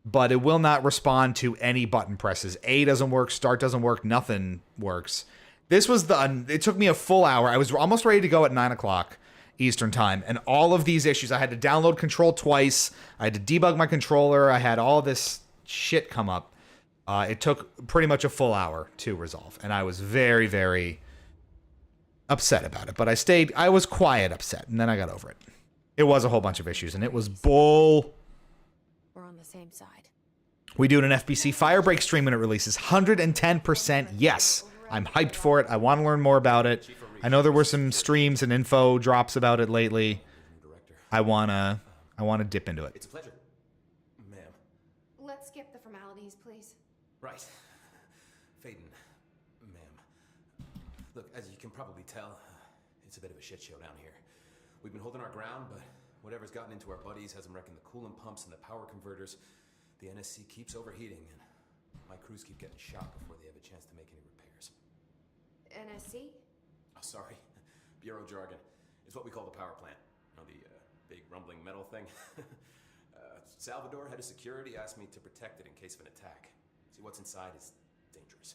but it will not respond to any button presses. A doesn't work, start doesn't work, nothing works. This was it took me a full hour. I was almost ready to go at 9 o'clock Eastern time. And all of these issues, I had to download Control twice. I had to debug my controller. I had all this shit come up. It took pretty much a full hour to resolve. And I was very, very upset about it. But I was quiet upset. And then I got over it. It was a whole bunch of issues. And it was bull. We're on the same side. We do an FBC Firebreak stream when it releases. 110% yes. I'm hyped for it. I want to learn more about it. I know there were some streams and info drops about it lately. I wanna dip into it. It's a pleasure, ma'am. Let's skip the formalities, please. Right. Faden, ma'am. Look, as you can probably tell, it's a bit of a shit show down here. We've been holding our ground, but whatever's gotten into our buddies has them wrecking the coolant pumps and the power converters. The NSC keeps overheating, and my crews keep getting shot before they have a chance to make any repairs. NSC? Oh, sorry. Bureau jargon. It's what we call the power plant. You know, the big rumbling metal thing. Salvador, head of security, asked me to protect it in case of an attack. See, what's inside is dangerous.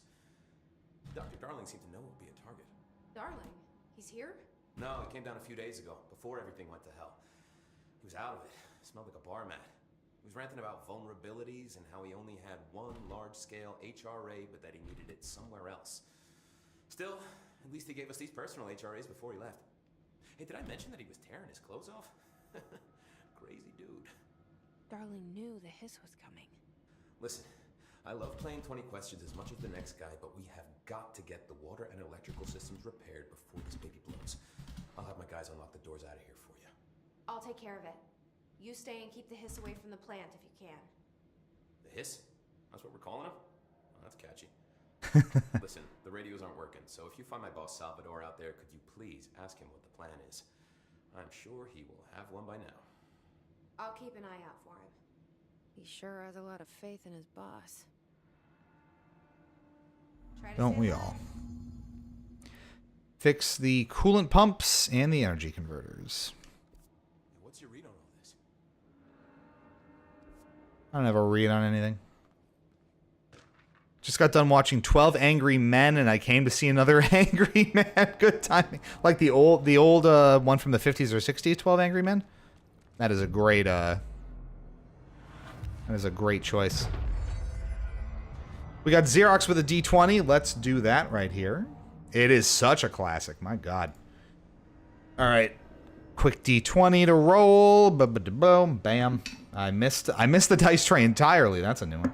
Dr. Darling seemed to know it would be a target. Darling? He's here? No, he came down a few days ago, before everything went to hell. He was out of it. Smelled like a bar mat. He was ranting about vulnerabilities and how he only had one large-scale HRA, but that he needed it somewhere else. Still, at least he gave us these personal HRAs before he left. Hey, did I mention that he was tearing his clothes off? Crazy dude. Darling knew the hiss was coming. Listen, I love playing 20 questions as much as the next guy, but we have got to get the water and electrical systems repaired before this baby blows. I'll have my guys unlock the doors out of here for you. I'll take care of it. You stay and keep the hiss away from the plant if you can. The hiss? That's what we're calling him? Oh, that's catchy. Listen, the radios aren't working, so if you find my boss Salvador out there, could you please ask him what the plan is? I'm sure he will have one by now. I'll keep an eye out for him. He sure has a lot of faith in his boss. Don't we all? Fix the coolant pumps and the energy converters. What's your read on all this? I don't have a read on anything. Just got done watching 12 Angry Men, and I came to see another Angry Man. Good timing. Like the old one from the 50s or 60s, 12 Angry Men. That is a great choice. We got Xerox with a d20. Let's do that right here. It is such a classic. My God. All right. Quick d20 to roll. Boom. Bam. I missed the dice tray entirely. That's a new one.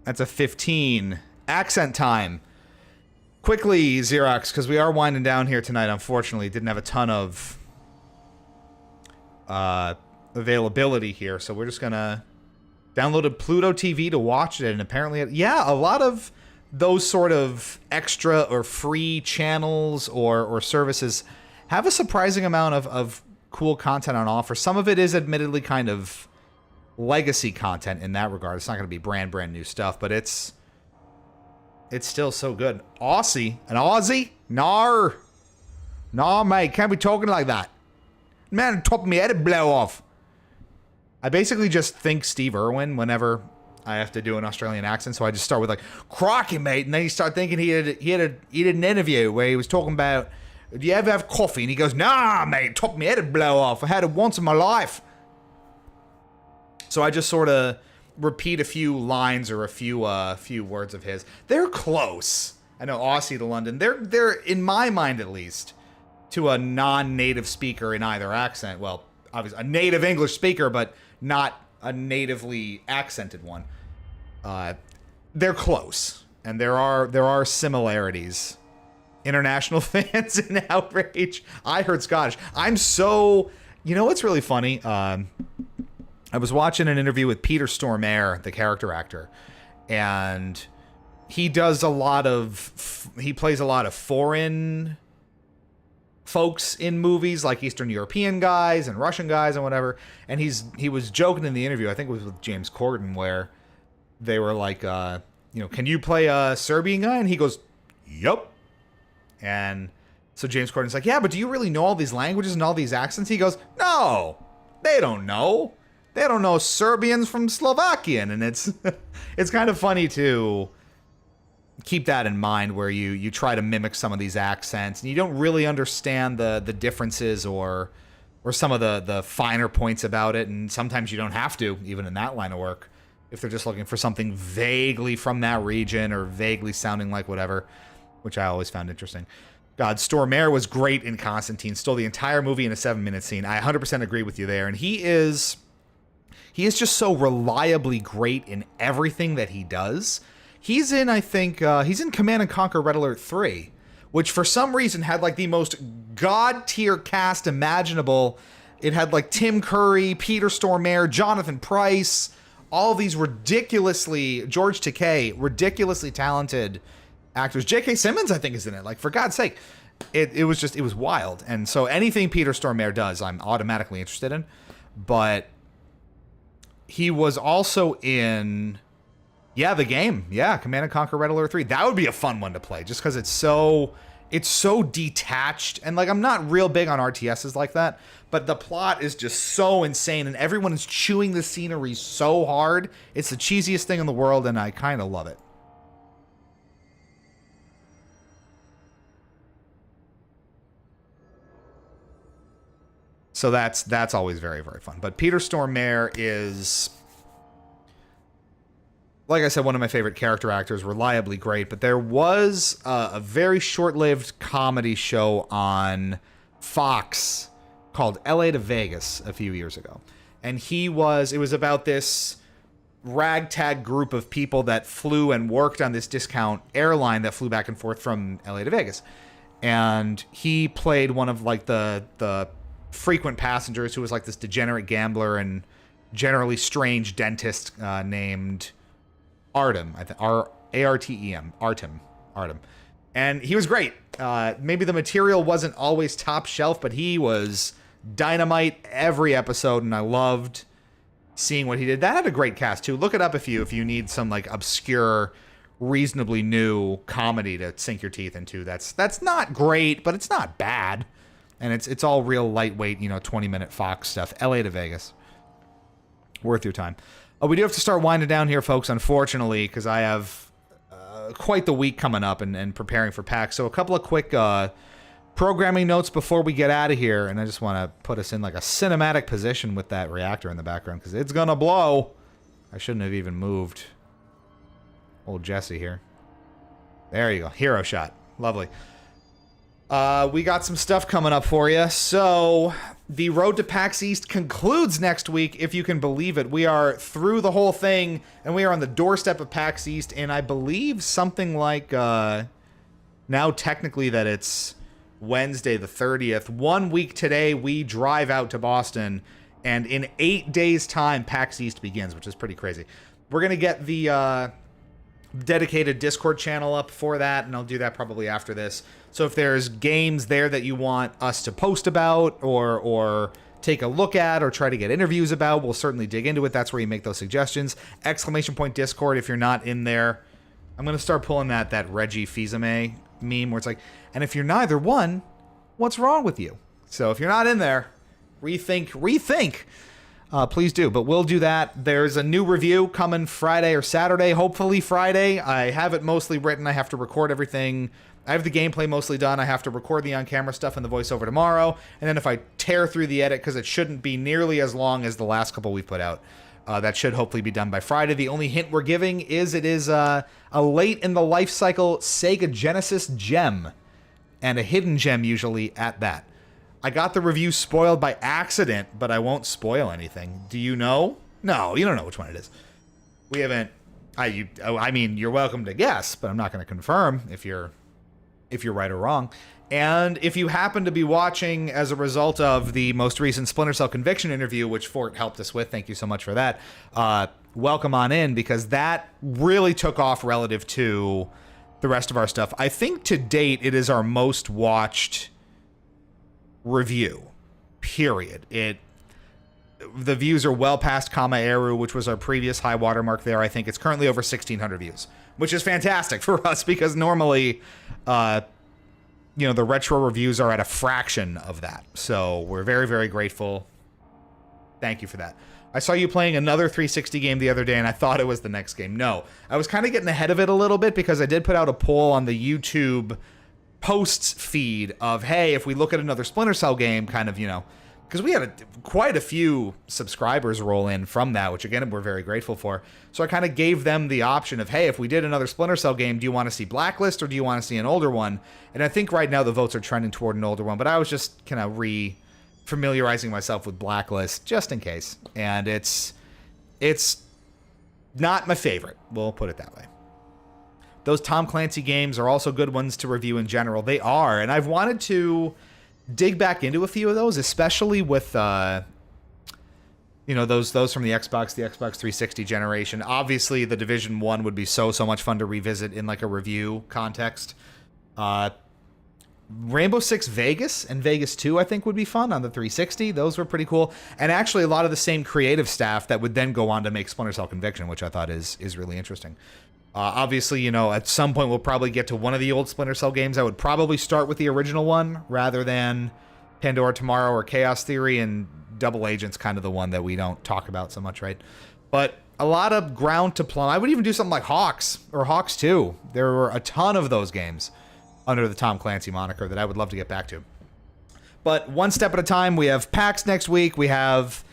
That's a 15. Accent time. Quickly, Xerox, because we are winding down here tonight, unfortunately. Didn't have a ton of availability here, so we're just going to download Pluto TV to watch it, and apparently, yeah, a lot of those sort of extra or free channels or services have a surprising amount of cool content on offer. Some of it is admittedly kind of legacy content in that regard. It's not going to be brand new stuff, but it's still so good. Aussie? An Aussie? Nar. Nah, mate, can't be talking like that. Man, the top of my head would blow off. I basically just think Steve Irwin whenever I have to do an Australian accent, so I just start with like, "Crikey, mate," and then you start thinking he did an interview where he was talking about, "Do you ever have coffee?" And he goes, "Nah, mate, top of my head would blow off. I had it once in my life." So I just sort of repeat a few lines or a few words of his. They're close. I know Aussie to London. They're in my mind at least to a non-native speaker in either accent. Well, obviously a native English speaker, but not a natively accented one. They're close, and there are similarities. International fans in outrage. I heard Scottish. You know what's really funny? I was watching an interview with Peter Stormare, the character actor, and he plays a lot of foreign folks in movies, like Eastern European guys and Russian guys and whatever. And he was joking in the interview, I think it was with James Corden, where they were like, can you play a Serbian guy? And he goes, yup. And so James Corden's like, yeah, but do you really know all these languages and all these accents? He goes, no, they don't know. They don't know Serbians from Slovakian. And it's kind of funny to keep that in mind, where you try to mimic some of these accents and you don't really understand the differences or some of the finer points about it. And sometimes you don't have to, even in that line of work, if they're just looking for something vaguely from that region or vaguely sounding like whatever, which I always found interesting. God, Stormare was great in Constantine, stole the entire movie in a 7-minute scene. I 100% agree with you there. And he is just so reliably great in everything that he does. He's in, I think, he's in Command and Conquer Red Alert 3, which for some reason had like the most god-tier cast imaginable. It had like Tim Curry, Peter Stormare, Jonathan Pryce, all these George Takei, ridiculously talented actors. J.K. Simmons, I think, is in it. Like, for God's sake, it was wild. And so anything Peter Stormare does, I'm automatically interested in. But he was also in... Yeah, the game. Yeah, Command and Conquer Red Alert 3. That would be a fun one to play, just because it's so detached. And, like, I'm not real big on RTSs like that, but the plot is just so insane, and everyone is chewing the scenery so hard. It's the cheesiest thing in the world, and I kind of love it. So that's always very, very fun. But Peter Stormare is... like I said, one of my favorite character actors, reliably great, but there was a very short-lived comedy show on Fox called LA to Vegas a few years ago. And it was about this ragtag group of people that flew and worked on this discount airline that flew back and forth from LA to Vegas. And he played one of like the frequent passengers who was like this degenerate gambler and generally strange dentist named Artem, I think, Artem, Artem. And he was great. Maybe the material wasn't always top shelf, but he was dynamite every episode, and I loved seeing what he did. That had a great cast too. Look it up if you need some like obscure, reasonably new comedy to sink your teeth into. That's not great, but it's not bad. And it's all real lightweight, 20-minute Fox stuff. LA to Vegas. Worth your time. We do have to start winding down here, folks, unfortunately, because I have quite the week coming up and preparing for PAX. So a couple of quick programming notes before we get out of here. And I just want to put us in like a cinematic position with that reactor in the background, because it's going to blow. I shouldn't have even moved old Jesse here. There you go. Hero shot. Lovely. We got some stuff coming up for you. So the road to PAX East concludes next week, if you can believe it. We are through the whole thing, and we are on the doorstep of PAX East, and I believe something like now technically that it's Wednesday the 30th. 1 week today, we drive out to Boston, and in 8 days' time, PAX East begins, which is pretty crazy. We're going to get the dedicated Discord channel up for that, and I'll do that probably after this. So if there's games there that you want us to post about or take a look at or try to get interviews about, we'll certainly dig into it. That's where you make those suggestions. ! Discord if you're not in there. I'm going to start pulling that Reggie Fils-Aimé meme where it's like, and if you're neither one, what's wrong with you? So if you're not in there, rethink. Please do, but we'll do that. There's a new review coming Friday or Saturday, hopefully Friday. I have it mostly written. I have to record everything. I have the gameplay mostly done. I have to record the on-camera stuff and the voiceover tomorrow. And then if I tear through the edit, because it shouldn't be nearly as long as the last couple we've put out, that should hopefully be done by Friday. The only hint we're giving is it is a late in the life cycle Sega Genesis gem, and a hidden gem usually at that. I got the review spoiled by accident, but I won't spoil anything. Do you know? No, you don't know which one it is. We haven't. I mean, you're welcome to guess, but I'm not going to confirm if you're right or wrong. And if you happen to be watching as a result of the most recent Splinter Cell Conviction interview, which Fort helped us with, thank you so much for that. Welcome on in, because that really took off relative to the rest of our stuff. I think to date it is our most watched review, period. The views are well past Kama Eru, which was our previous high watermark there. I think it's currently over 1,600 views, which is fantastic for us because normally, the retro reviews are at a fraction of that. So we're very, very grateful. Thank you for that. I saw you playing another 360 game the other day, and I thought it was the next game. No, I was kind of getting ahead of it a little bit because I did put out a poll on the YouTube posts feed of, hey, if we look at another Splinter Cell game, kind of, because we had quite a few subscribers roll in from that, which again, we're very grateful for. So I kind of gave them the option of, hey, if we did another Splinter Cell game, do you want to see Blacklist or do you want to see an older one? And I think right now the votes are trending toward an older one, but I was just kind of familiarizing myself with Blacklist just in case. And it's not my favorite. We'll put it that way. Those Tom Clancy games are also good ones to review in general. They are, and I've wanted to dig back into a few of those, especially with those from the Xbox 360 generation. Obviously, the Division 1 would be so much fun to revisit in like a review context. Rainbow Six Vegas and Vegas 2, I think, would be fun on the 360. Those were pretty cool. And actually, a lot of the same creative staff that would then go on to make Splinter Cell Conviction, which I thought is really interesting. Obviously, at some point we'll probably get to one of the old Splinter Cell games. I would probably start with the original one rather than Pandora Tomorrow or Chaos Theory, and Double Agent's kind of the one that we don't talk about so much, right? But a lot of ground to plumb. I would even do something like Hawks or Hawks 2. There were a ton of those games under the Tom Clancy moniker that I would love to get back to. But one step at a time. We have PAX next week. We have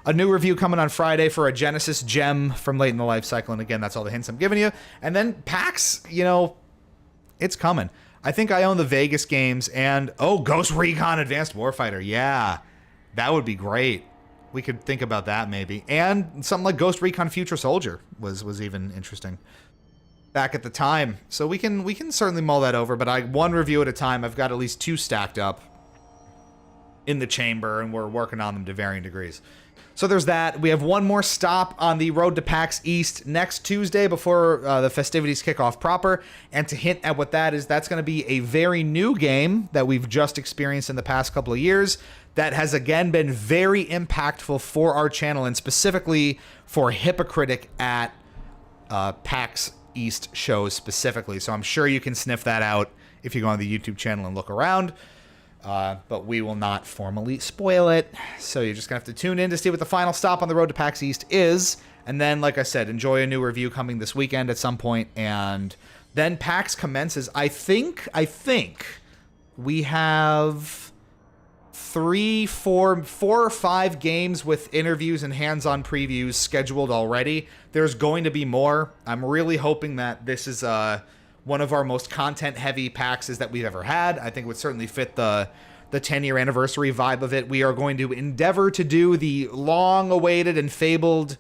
a new review coming on Friday for a Genesis gem from late in the life cycle. And again, that's all the hints I'm giving you. And then PAX, it's coming. I think I own the Vegas games and, Ghost Recon Advanced Warfighter. Yeah, that would be great. We could think about that maybe. And something like Ghost Recon Future Soldier was even interesting back at the time. So we can certainly mull that over, but one review at a time. I've got at least 2 stacked up in the chamber, and we're working on them to varying degrees. So there's that. We have one more stop on the road to PAX East next Tuesday before the festivities kick off proper. And to hint at what that is, that's going to be a very new game that we've just experienced in the past couple of years that has again been very impactful for our channel and specifically for Hypocritic at PAX East shows specifically. So I'm sure you can sniff that out if you go on the YouTube channel and look around. But we will not formally spoil it. So you're just going to have to tune in to see what the final stop on the road to PAX East is. And then, like I said, enjoy a new review coming this weekend at some point. And then PAX commences. I think we have 4 or 5 games with interviews and hands-on previews scheduled already. There's going to be more. I'm really hoping that this is one of our most content-heavy PAXs that we've ever had. I think it would certainly fit the 10-year anniversary vibe of it. We are going to endeavor to do the long-awaited and fabled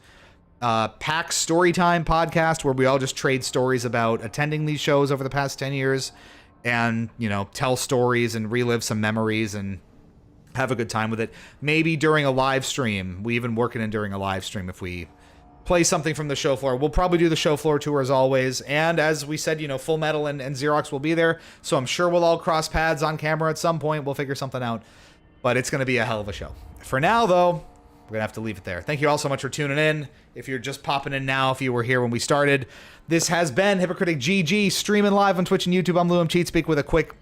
PAX Storytime podcast, where we all just trade stories about attending these shows over the past 10 years and, you know, tell stories and relive some memories and have a good time with it. Maybe during a live stream. We even work it in during a live stream if we play something from the show floor. We'll probably do the show floor tour as always. And as we said, you know, Full Metal and Xerox will be there. So I'm sure we'll all cross paths on camera at some point. We'll figure something out. But it's going to be a hell of a show. For now, though, we're going to have to leave it there.2thank you all so much for tuning in. If you're just popping in now, if you were here when we started, this has been Hypocritic GG, streaming live on Twitch and YouTube. I'm Lou Cheatspeak with a quick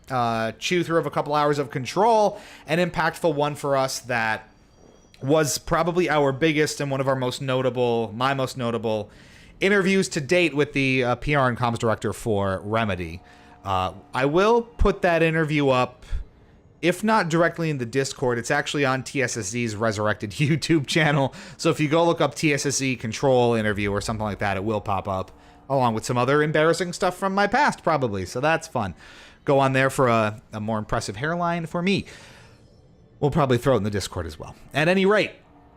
chew through of a couple hours of Control, an impactful one for us that was probably our biggest and one of our most notable, my most notable interviews to date with the PR and comms director for Remedy. I will put that interview up, if not directly in the Discord. It's actually on TSSZ's resurrected YouTube channel. So if you go look up TSSZ Control interview or something like that, it will pop up, along with some other embarrassing stuff from my past, probably. So that's fun. Go on there for a more impressive hairline for me. We'll probably throw it in the Discord as well. At any rate,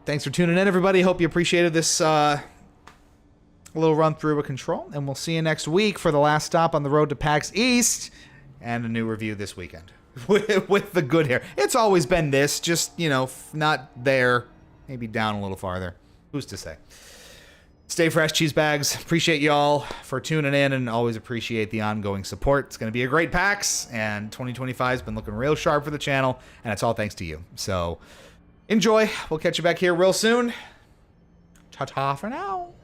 thanks for tuning in, everybody. Hope you appreciated this little run through of Control. And we'll see you next week for the last stop on the road to PAX East and a new review this weekend. With the good hair. It's always been this, just, you know, not there. Maybe down a little farther. Who's to say? Stay fresh, cheese bags. Appreciate y'all for tuning in and always appreciate the ongoing support. It's going to be a great PAX, and 2025 has been looking real sharp for the channel, and it's all thanks to you. So enjoy. We'll catch you back here real soon. Ta-ta for now.